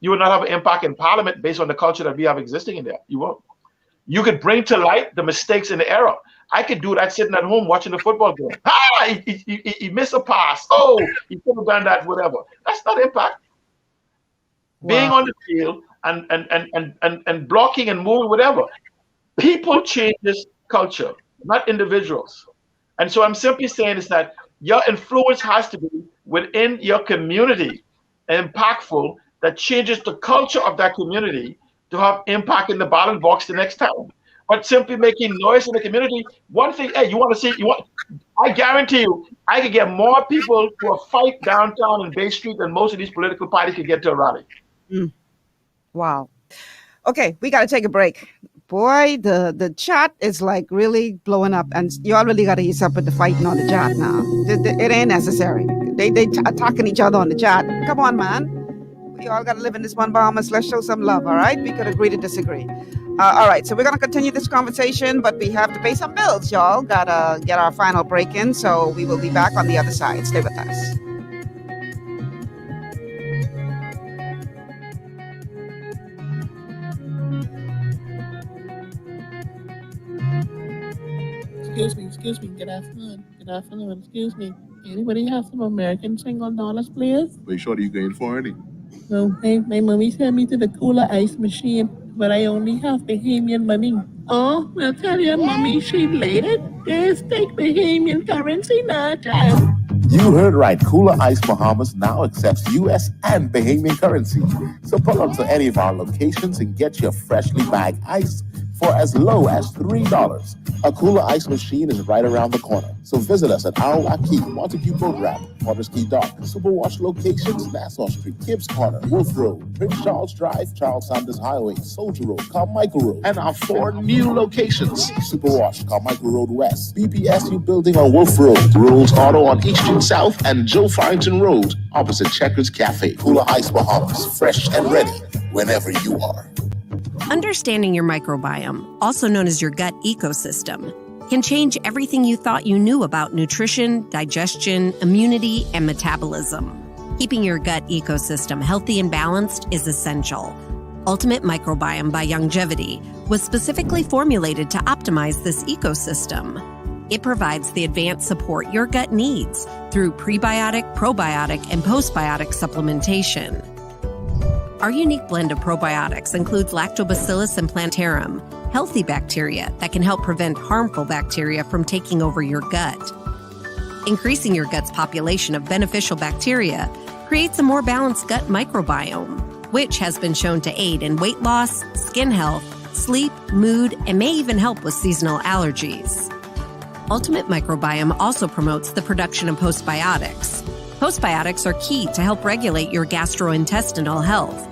you will not have an impact in parliament based on the culture that we have existing in there. You won't. You could bring to light the mistakes and the error. I could do that sitting at home watching the football game. He missed a pass. Oh, he could have done that, whatever. That's not impact. Being on the field and blocking and moving, whatever. People changes culture, not individuals. And so I'm simply saying is that your influence has to be within your community, impactful, that changes the culture of that community to have impact in the ballot box the next time. But simply making noise in the community, one thing, hey, I guarantee you, I could get more people to a fight downtown in Bay Street than most of these political parties could get to a rally. Wow. Okay, we got to take a break. Boy, the chat is like really blowing up, and y'all really got to ease up with the fighting on the chat now. It ain't necessary. They attacking each other on the chat. Come on, man. We all got to live in this one Bahamas. Let's show some love, all right? We could agree to disagree. All right, so we're going to continue this conversation, but we have to pay some bills, y'all. Got to get our final break in, so we will be back on the other side. Stay with us. Excuse me, good afternoon, excuse me. Anybody have some American single dollars, please? Wait, shorty, you going foreign? No, hey, my mommy sent me to the cooler ice machine, but I only have Bahamian money. Oh, well, tell your mommy she late it. Just take Bahamian currency now, child. You heard right. Cooler Ice Bahamas now accepts U.S. and Bahamian currency. So pull up to any of our locations and get your freshly bagged ice for as low as $3. A Cooler Ice machine is right around the corner. So visit us at Arawak Key, Montague Boat Ramp, Porter's Key Dock, Superwash locations, Nassau Street, Gibbs Corner, Wolf Road, Prince Charles Drive, Charles Sanders Highway, Soldier Road, Carmichael Road, and our 4 new locations: Superwash, Carmichael Road West, BPSU Building on Wolf Road, Rolls Auto on East Street South, and Joe Farrington Road, opposite Checkers Cafe. Cooler Ice Bahamas, fresh and ready whenever you are. Understanding your microbiome, also known as your gut ecosystem, can change everything you thought you knew about nutrition, digestion, immunity, and metabolism. Keeping your gut ecosystem healthy and balanced is essential. Ultimate Microbiome by Youngevity was specifically formulated to optimize this ecosystem. It provides the advanced support your gut needs through prebiotic, probiotic, and postbiotic supplementation. Our unique blend of probiotics includes Lactobacillus and Plantarum, healthy bacteria that can help prevent harmful bacteria from taking over your gut. Increasing your gut's population of beneficial bacteria creates a more balanced gut microbiome, which has been shown to aid in weight loss, skin health, sleep, mood, and may even help with seasonal allergies. Ultimate Microbiome also promotes the production of postbiotics. Postbiotics are key to help regulate your gastrointestinal health.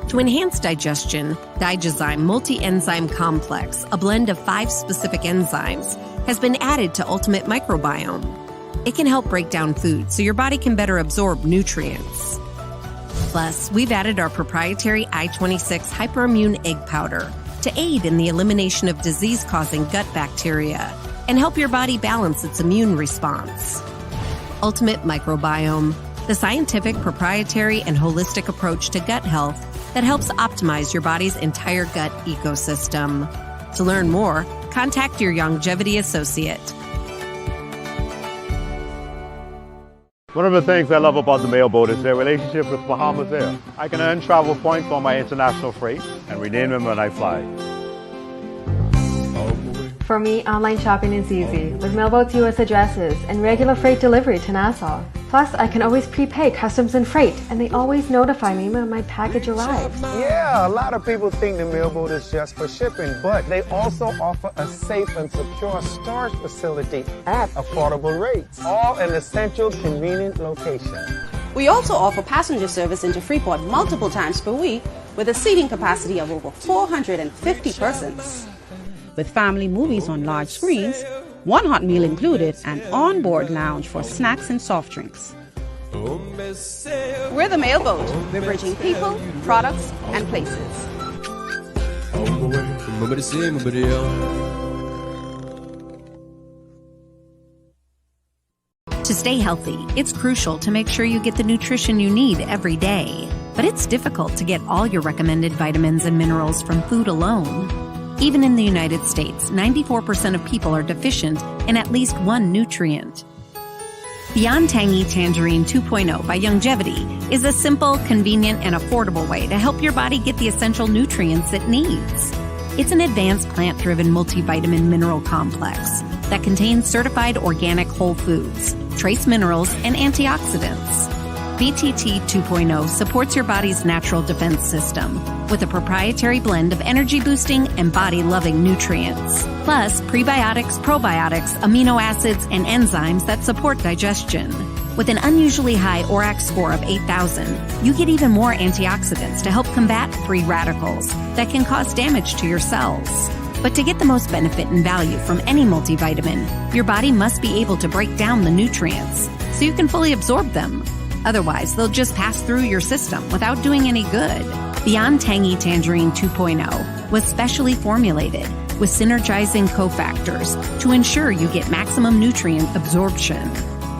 To enhance digestion, Digizyme Multi-Enzyme Complex, a blend of 5 specific enzymes, has been added to Ultimate Microbiome. It can help break down food so your body can better absorb nutrients. Plus, we've added our proprietary I-26 Hyperimmune Egg Powder to aid in the elimination of disease-causing gut bacteria and help your body balance its immune response. Ultimate Microbiome, the scientific, proprietary, and holistic approach to gut health that helps optimize your body's entire gut ecosystem. To learn more, contact your Youngevity associate. One of the things I love about the Mailboat is their relationship with Bahamas Air. I can earn travel points on my international freight and redeem them when I fly. For me, online shopping is easy with Mailboat's US addresses and regular freight delivery to Nassau. Plus, I can always prepay customs and freight, and they always notify me when my package arrives. Yeah, a lot of people think the Mailboat is just for shipping, but they also offer a safe and secure storage facility at affordable rates, all in a central, convenient location. We also offer passenger service into Freeport multiple times per week with a seating capacity of over 450 persons. With family movies on large screens, one hot meal included, and on-board lounge for snacks and soft drinks. We're the Mailboat. We're bridging people, products, and places. To stay healthy, it's crucial to make sure you get the nutrition you need every day. But it's difficult to get all your recommended vitamins and minerals from food alone. Even in the United States, 94% of people are deficient in at least one nutrient. Beyond Tangy Tangerine 2.0 by Youngevity is a simple, convenient, and affordable way to help your body get the essential nutrients it needs. It's an advanced plant-driven multivitamin mineral complex that contains certified organic whole foods, trace minerals, and antioxidants. BTT 2.0 supports your body's natural defense system with a proprietary blend of energy-boosting and body-loving nutrients, plus prebiotics, probiotics, amino acids, and enzymes that support digestion. With an unusually high ORAC score of 8,000, you get even more antioxidants to help combat free radicals that can cause damage to your cells. But to get the most benefit and value from any multivitamin, your body must be able to break down the nutrients so you can fully absorb them. Otherwise, they'll just pass through your system without doing any good. Beyond Tangy Tangerine 2.0 was specially formulated with synergizing cofactors to ensure you get maximum nutrient absorption.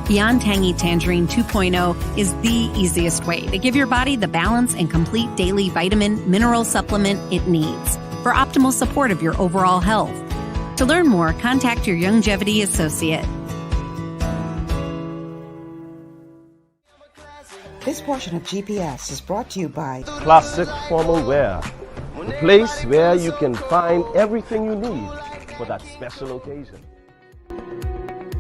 Beyond Tangy Tangerine 2.0 is the easiest way to give your body the balance and complete daily vitamin mineral supplement it needs for optimal support of your overall health. To learn more, contact your Youngevity associate. This portion of GPS is brought to you by Classic Formal Wear, a place where you can find everything you need for that special occasion.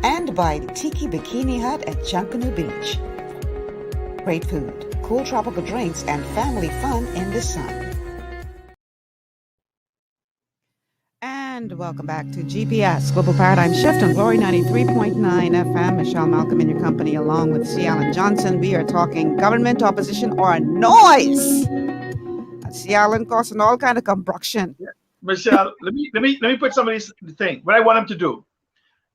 And by Tiki Bikini Hut at Junkanoo Beach. Great food, cool tropical drinks, and family fun in the sun. And welcome back to GPS Global Paradigm Shift on Glory 93.9 FM. Michelle Malcolm in your company, along with C. Alan Johnson. We are talking government opposition or noise. C. Alan causing all kind of combustion. Michelle, let me put some of these things. What I want them to do.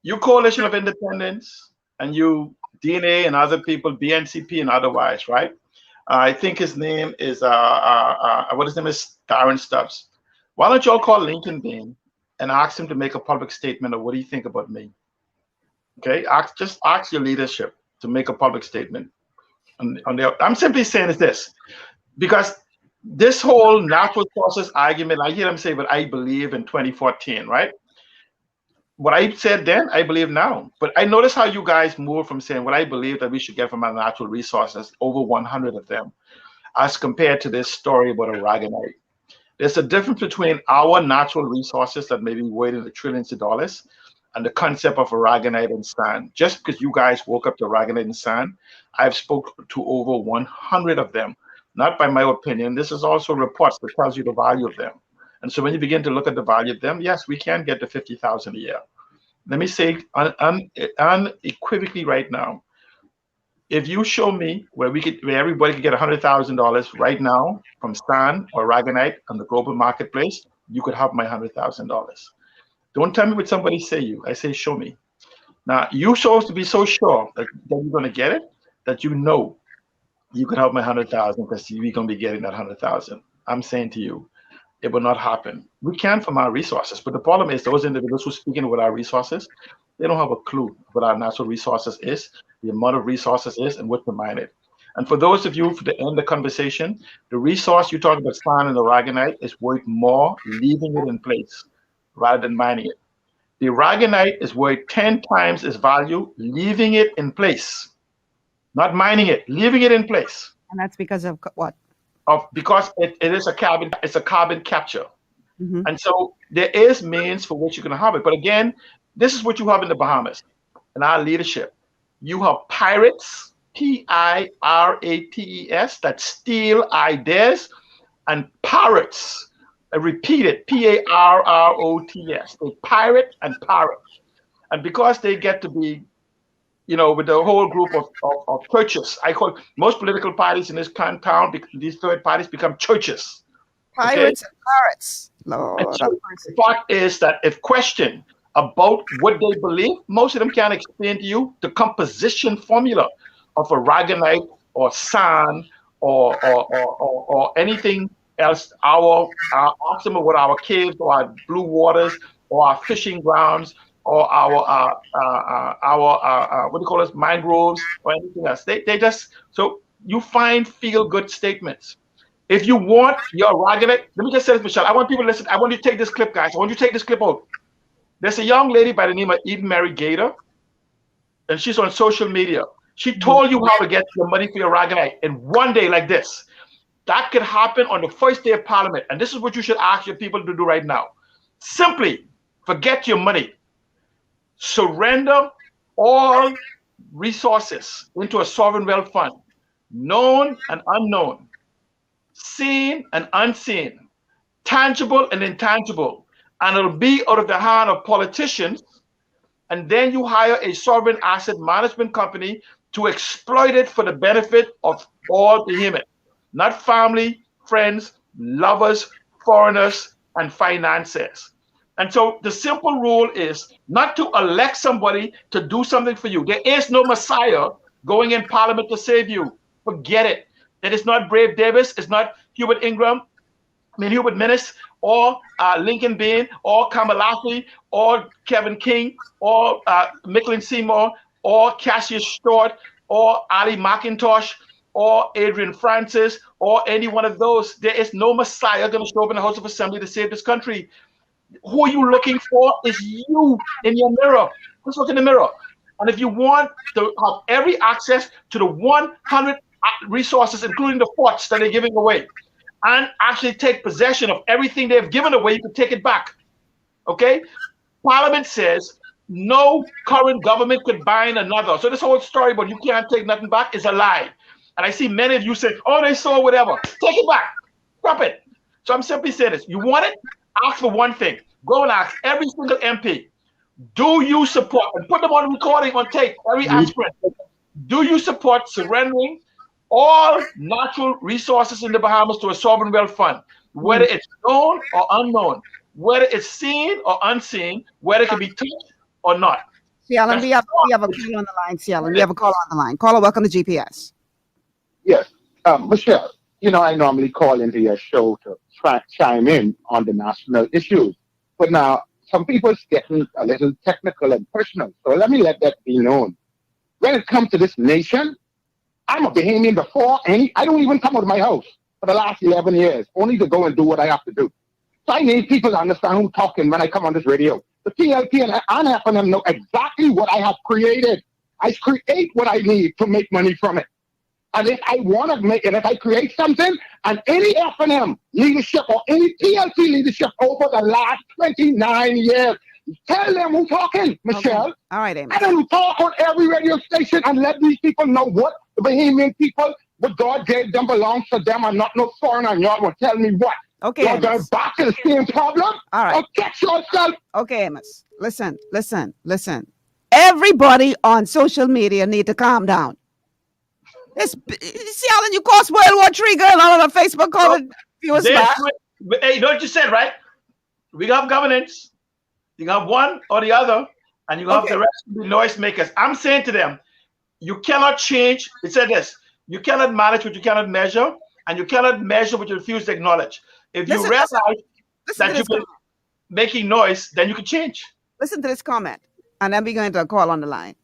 You Coalition of Independence and you DNA and other people, BNCP and otherwise, right? I think his name is what his name is, Darren Stubbs. Why don't you all call Lincoln Bean and ask him to make a public statement of what do you think about me? Okay, just ask your leadership to make a public statement. I'm simply saying is this, because this whole natural process argument, I hear them say, but I believe in 2014, right? What I said then, I believe now. But I notice how you guys move from saying what I believe that we should get from our natural resources, over 100 of them, as compared to this story about aragonite. There's a difference between our natural resources that may be worth in the trillions of dollars and the concept of aragonite and sand. Just because you guys woke up to aragonite and sand, I've spoken to over 100 of them. Not by my opinion. This is also reports that tells you the value of them. And so when you begin to look at the value of them, yes, we can get to 50,000 a year. Let me say unequivocally right now, if you show me where everybody could get $100,000 right now from sand or aragonite on the global marketplace, you could have my $100,000. Don't tell me what somebody say you. I say show me. Now you supposed to be so sure that you're going to get it that you know you could have my 100,000 because we're going to be getting that 100,000. I'm saying to you, it will not happen. We can from our resources, but the problem is those individuals who are speaking with our resources, they don't have a clue what our natural resources is, the amount of resources is, and what to mine it. And for those of you, for the end of the conversation, the resource you talk about sand and aragonite is worth more leaving it in place rather than mining it. The aragonite is worth 10 times its value leaving it in place, not mining it, leaving it in place. And that's because of what? Because it is it's a carbon capture. Mm-hmm. And so there is means for which you can have it. But again, this is what you have in the Bahamas in our leadership. You have pirates, Pirates, that steal ideas, and parrots. I repeat it, Parrots. They pirate and parrot. And because they get to be, with the whole group of churches, I call most political parties in this town, these third parties become churches. Pirates and parrots. Lord, so the fact is that if questioned about what they believe, most of them can't explain to you the composition formula of aragonite or sand or anything else, our ask them about our caves or our blue waters or our fishing grounds or our what do you call it, mangroves or anything else. They just, so you find feel good statements. If you want your raggedy, let me just say this, Michelle. I want people to listen. I want you to take this clip, guys. I want you to take this clip out. There's a young lady by the name of Eden Mary Gator, and she's on social media. She told you how to get your money for your raggedy in one day like this. That could happen on the first day of Parliament. And this is what you should ask your people to do right now. Simply forget your money. Surrender all resources into a sovereign wealth fund, known and unknown, seen and unseen, tangible and intangible, and it'll be out of the hand of politicians. And then you hire a sovereign asset management company to exploit it for the benefit of all the human, not family, friends, lovers, foreigners, and financiers. And so the simple rule is not to elect somebody to do something for you. There is no Messiah going in Parliament to save you. Forget it. It is not Brave Davis. It's not Hubert Minnis, or Lincoln Bain, or Kamalafi, or Kevin King, or Micklin Seymour, or Cassius Stewart, or Ali McIntosh, or Adrian Francis, or any one of those. There is no Messiah going to show up in the House of Assembly to save this country. Who are you looking for is you in your mirror. Let's look in the mirror. And if you want to have every access to the 100 resources, including the forts that they're giving away, and actually take possession of everything they've given away, you can take it back. Okay? Parliament says no current government could bind another. So this whole story about you can't take nothing back is a lie. And I see many of you say, oh, they saw whatever. Take it back. Drop it. So I'm simply saying this. You want it? Ask for one thing. Go and ask every single MP, do you support, and put them on recording on tape, every aspirant, do you support surrendering all natural resources in the Bahamas to a sovereign wealth fund, whether it's known or unknown, whether it's seen or unseen, whether it can be touched or not? Cialan, we have a call on the line, Cialan. We have a call on the line. Caller, welcome to GPS. Yes. Michelle, you know, I normally call into your show to chime in on the national issues. But now, some people's getting a little technical and personal. So let me let that be known. When it comes to this nation, I'm a Bahamian before I don't even come out of my house for the last 11 years, only to go and do what I have to do. So I need people to understand who's talking when I come on this radio. The PLP and FNM know exactly what I have created. I create what I need to make money from it. And if I want to make it, if I create something, and any FNM leadership or any PLP leadership over the last 29 years, tell them who's talking, Michelle. Okay. All right, Amos. I don't talk on every radio station and let these people know what the Bahamian people, what God gave them belongs to them and not no foreigner. And y'all will tell me what. Okay, y'all going back to the same problem? All right. Or get yourself. Okay, Amos. Listen. Everybody on social media need to calm down. See, Alan, you caused World War III going on a Facebook calling viewers back. Hey, you know what you said, right? We have governance. You have one or the other, and you have the rest of the noise makers. I'm saying to them, you cannot change. It said this: you cannot manage what you cannot measure, and you cannot measure what you refuse to acknowledge. If you realize that you've been making noise, then you can change. Listen to this comment, and then we're going to call on the line.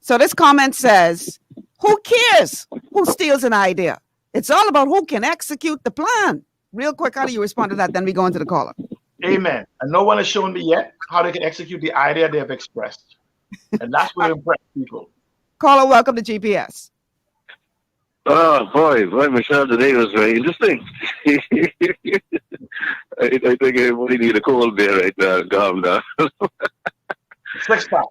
So this comment says, who cares who steals an idea? It's all about who can execute the plan. Real quick, how do you respond to that? Then we go into the caller. Amen. And no one has shown me yet how they can execute the idea they have expressed. And that's what impress people. Caller, welcome to GPS. Oh, boy, Michelle, today was very interesting. I think everybody need a cold beer right now. Calm down. 6 pack.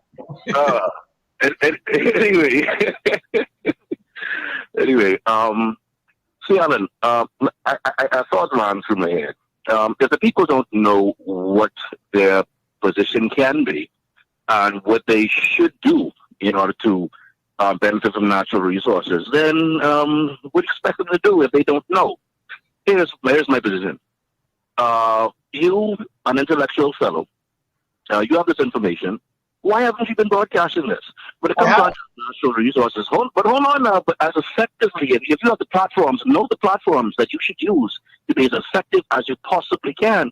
Anyway, see, Alan, I thought ran through my head. If the people don't know what their position can be and what they should do in order to benefit from natural resources, then what do you expect them to do if they don't know? Here's my position. You, an intellectual fellow, you have this information. Why haven't you been broadcasting this? When it comes down to natural resources, hold on now, but as effectively, if you have the platforms, know the platforms that you should use to be as effective as you possibly can.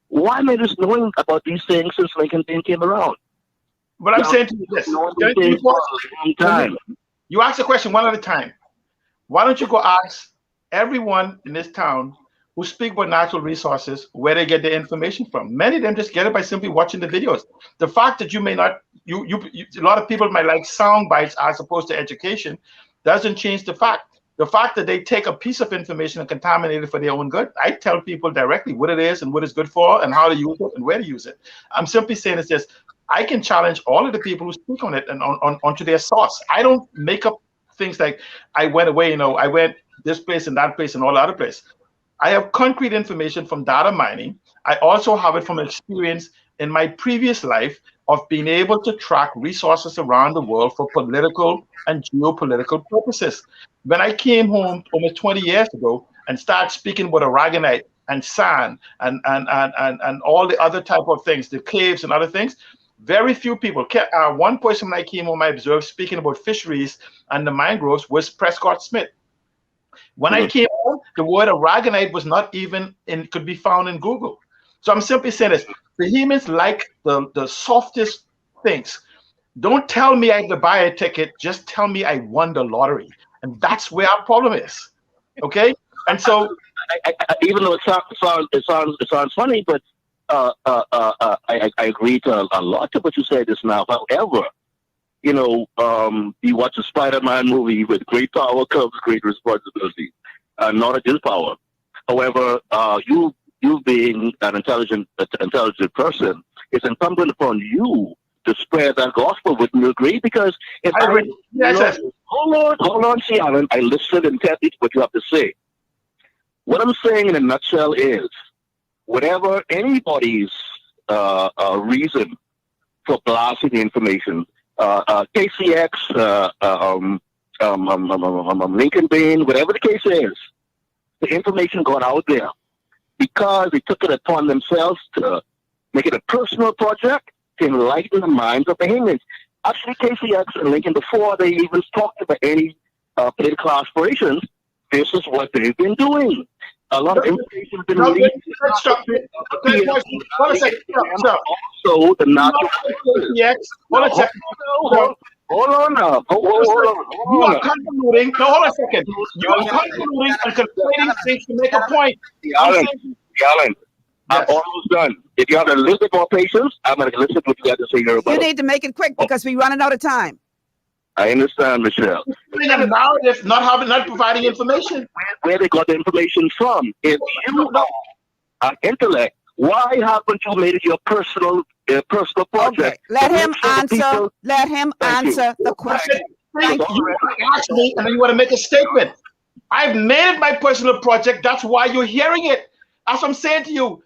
Why am I just knowing about these things since Lincoln Bain came around? But I'm saying to you this. You ask a question one at a time. Why don't you go ask everyone in this town who speak about natural resources where they get their information from? Many of them just get it by simply watching the videos. The fact that you may not, a lot of people might like sound bites as opposed to education doesn't change the fact. The fact that they take a piece of information and contaminate it for their own good, I tell people directly what it is and what it's good for and how to use it and where to use it. I'm simply saying it's just, I can challenge all of the people who speak on it and onto their source. I don't make up things like I went away, I went this place and that place and all the other place. I have concrete information from data mining. I also have it from experience in my previous life of being able to track resources around the world for political and geopolitical purposes. When I came home almost 20 years ago and started speaking about aragonite and sand and all the other type of things, the caves and other things, very few people. One person when I came home, I observed speaking about fisheries and the mangroves was Prescott Smith. When I came home, the word aragonite was not even could be found in Google. So I'm simply saying this: the humans like the softest things. Don't tell me I have to buy a ticket. Just tell me I won the lottery, and that's where our problem is. Okay, and so even though it sounds funny, but I agree to a lot of what you said just now. However, you watch a Spider-Man movie with great power comes great responsibility. Knowledge is power. However, you being an intelligent person, it's incumbent upon you to spread that gospel. Wouldn't you agree? Because if hold on, see, Alan, I listened intently to what you have to say. What I'm saying in a nutshell is, whatever anybody's reason for blasting the information, KCX, Lincoln Bain, whatever the case is, the information got out there because they took it upon themselves to make it a personal project to enlighten the minds of Bahamians. Actually, KCX and Lincoln, before they even talked about any political aspirations, this is what they've been doing. A lot of information has been released. Also, the natural. Hold on now. You are convoluting. No, hold on a second. You are convoluting and conflating things to make a point. Alan, I'm almost done. If you have a little bit more patience, I'm going to listen to what you got to say here about You need to make it quick because we're running out of time. I understand, Michelle. Narrative, not providing information. Where they got the information from? If you are intellect, why haven't you made it your personal project? Okay. Let him answer. Let him answer the question. You ask me, and then you want to make a statement. I've made it my personal project. That's why you're hearing it. That's what I'm saying to you.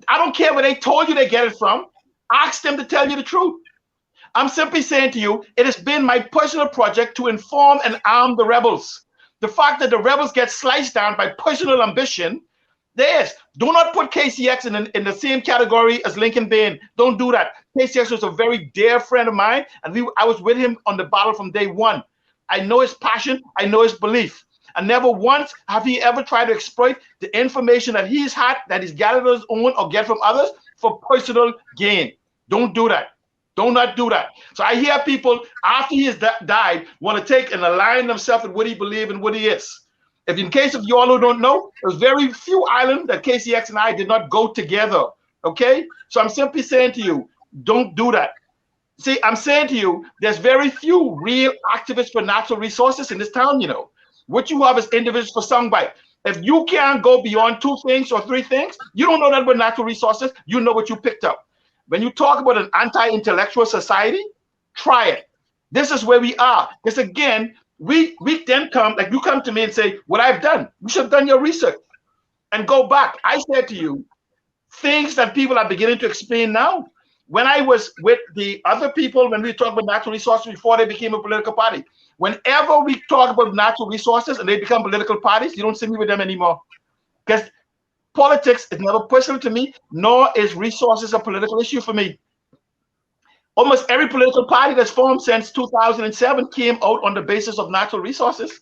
I don't care where they told you they get it from. Ask them to tell you the truth. I'm simply saying to you, it has been my personal project to inform and arm the rebels. The fact that the rebels get sliced down by personal ambition, do not put KCX in the same category as Lincoln Bain. Don't do that. KCX was a very dear friend of mine, and I was with him on the battle from day one. I know his passion. I know his belief. And never once have he ever tried to exploit the information that he's had, that he's gathered on his own or get from others for personal gain. Don't do that. Do not do that. So I hear people after he has died want to take and align themselves with what he believes and what he is. If in case of you all who don't know, there's very few islands that KCX and I did not go together. Okay? So I'm simply saying to you, don't do that. See, I'm saying to you, there's very few real activists for natural resources in this town, What you have is individuals for soundbite. If you can't go beyond 2 things or 3 things, you don't know that about natural resources, you know what you picked up. When you talk about an anti-intellectual society, try it. This is where we are. Because again, we then come, like you come to me and say, what I've done. You should have done your research and go back. I said to you, things that people are beginning to explain now. When I was with the other people, when we talked about natural resources before they became a political party, whenever we talk about natural resources and they become political parties, you don't see me with them anymore. Because politics is never personal to me, nor is resources a political issue for me. Almost every political party that's formed since 2007 came out on the basis of natural resources.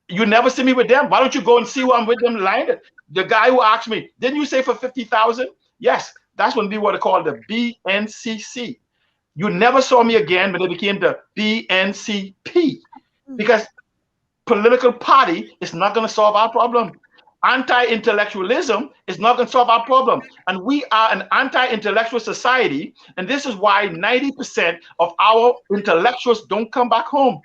You never see me with them. Why don't you go and see who I'm with them lying? The guy who asked me, didn't you say for 50,000? Yes, that's when we were called the BNCC. You never saw me again when it became the BNCP, because political party is not going to solve our problem. Anti-intellectualism is not going to solve our problem. And we are an anti-intellectual society. And this is why 90% of our intellectuals don't come back home.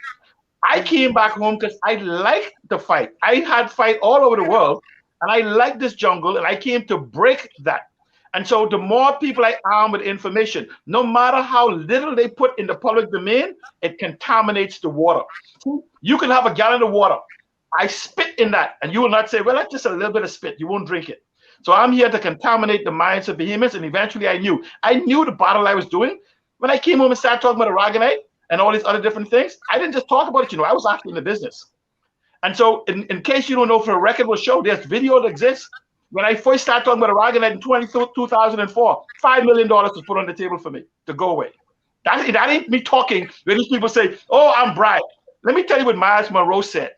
I came back home because I like the fight. I had fight all over the world, and I like this jungle, and I came to break that. And so the more people I arm with information, no matter how little they put in the public domain, it contaminates the water. You can have a gallon of water. I spit in that, and you will not say, well, that's just a little bit of spit. You won't drink it. So I'm here to contaminate the minds of behemoths, and eventually I knew the battle I was doing. When I came home and started talking about aragonite and all these other different things, I didn't just talk about it, I was actually in the business. And so in case you don't know, for a record will show, there's video that exists. When I first started talking about aragonite in 2004, $5 million was put on the table for me to go away. That ain't me talking when these people say, oh, I'm bribed. Let me tell you what Miles Monroe said.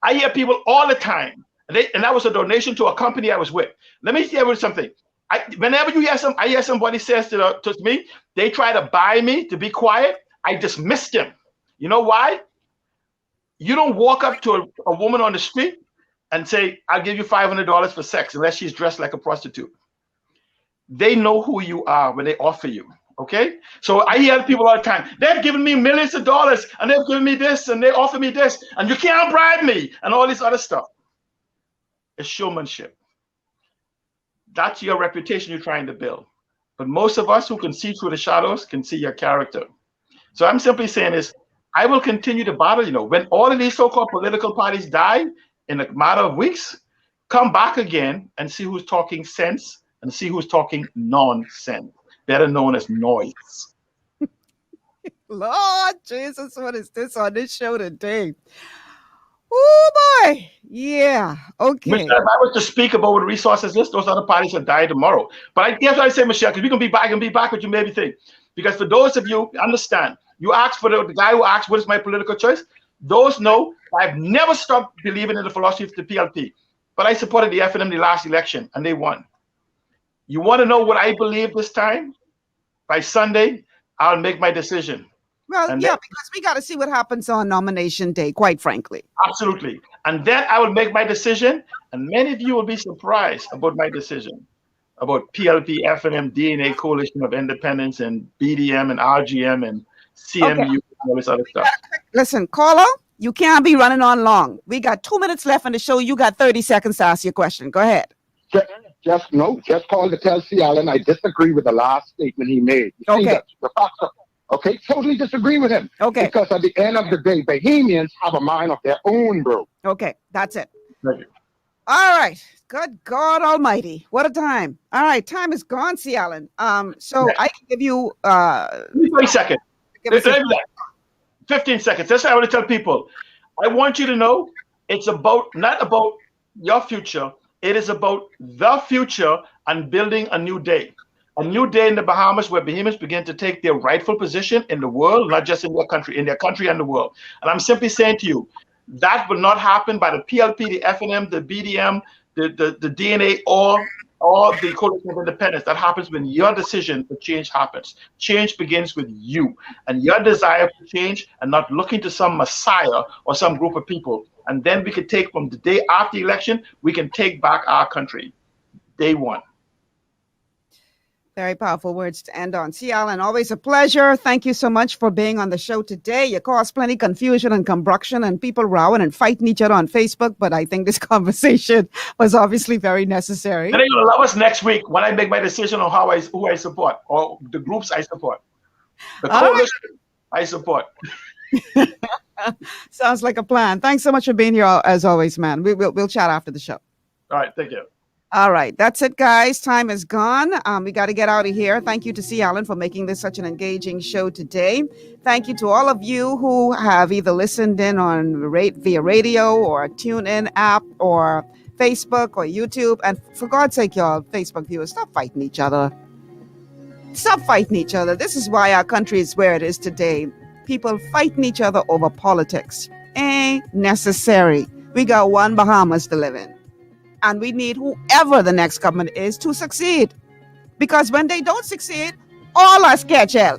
I hear people all the time, and that was a donation to a company I was with. Let me tell you something. Whenever you hear I hear somebody says to me, they try to buy me to be quiet, I dismiss them. You know why? You don't walk up to a woman on the street and say, I'll give you $500 for sex unless she's dressed like a prostitute. They know who you are when they offer you, okay? So I hear people all the time, they've given me millions of dollars, and they've given me this, and they offer me this, and you can't bribe me, and all this other stuff. It's showmanship. That's your reputation you're trying to build. But most of us who can see through the shadows can see your character. So I'm simply saying is, I will continue to battle, when all of these so-called political parties die, in a matter of weeks, come back again and see who's talking sense and see who's talking nonsense, better known as noise. Lord Jesus, what is this on this show today? Oh boy, yeah, okay. Michelle, if I was to speak about what resources is, those other parties will die tomorrow. But guess what I say, Michelle, because we can be back and be back with you maybe think. Because for those of you, understand, you asked for the guy who asked, what is my political choice? Those know I've never stopped believing in the philosophy of the PLP, but I supported the FNM the last election, and they won. You want to know what I believe this time? By Sunday, I'll make my decision. Well, and because we got to see what happens on nomination day, quite frankly. Absolutely. And then I will make my decision, and many of you will be surprised about my decision, about PLP, FNM, DNA, Coalition of Independence, and BDM, and RGM, and CMU, and all this other stuff. Listen, caller, you can't be running on long. We got 2 minutes left in the show. You got 30 seconds to ask your question. Go ahead. Just call to tell C. Allen I disagree with the last statement he made. Okay. Okay, totally disagree with him. Okay. Because at the end of the day, Bahamians have a mind of their own, bro. Okay, that's it. Thank you. All right. Good God Almighty. What a time. All right, time is gone, C. Allen. So I can give you 30 seconds. 15 seconds. That's what I want to tell people. I want you to know it's not about your future. It is about the future and building a new day. A new day in the Bahamas where Bahamians begin to take their rightful position in the world, not just in their country and the world. And I'm simply saying to you, that will not happen by the PLP, the FNM, the BDM, the DNA, or the Coalition of Independence. That happens when your decision for change happens. Change begins with you and your desire for change, and not looking to some messiah or some group of people. And then we can take from the day after the election, we can take back our country. Day one. Very powerful words to end on. C. Allen, always a pleasure. Thank you so much for being on the show today. You caused plenty confusion and combustion and people rowing and fighting each other on Facebook, but I think this conversation was obviously very necessary. And they're going to love us next week when I make my decision on who I support, or the groups I support. The coalition I support. Sounds like a plan. Thanks so much for being here as always, man. We'll chat after the show. All right, thank you. All right, that's it, guys. Time is gone. We got to get out of here. Thank you to C. Allen for making this such an engaging show today. Thank you to all of you who have either listened in on via radio or TuneIn app or Facebook or YouTube. And for God's sake, y'all, Facebook viewers, stop fighting each other. Stop fighting each other. This is why our country is where it is today. People fighting each other over politics. Ain't necessary. We got one Bahamas to live in. And we need whoever the next government is to succeed. Because when they don't succeed, All us catch hell.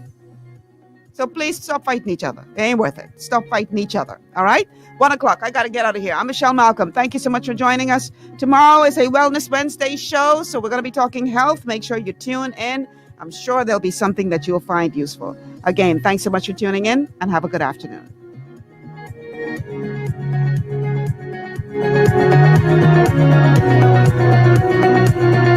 So please stop fighting each other. It ain't worth it. Stop fighting each other. All right? 1 o'clock. I got to get out of here. I'm Michelle Malcolm. Thank you so much for joining us. Tomorrow is a Wellness Wednesday show, so we're going to be talking health. Make sure you tune in. I'm sure there'll be something that you'll find useful. Again, thanks so much for tuning in, and have a good afternoon.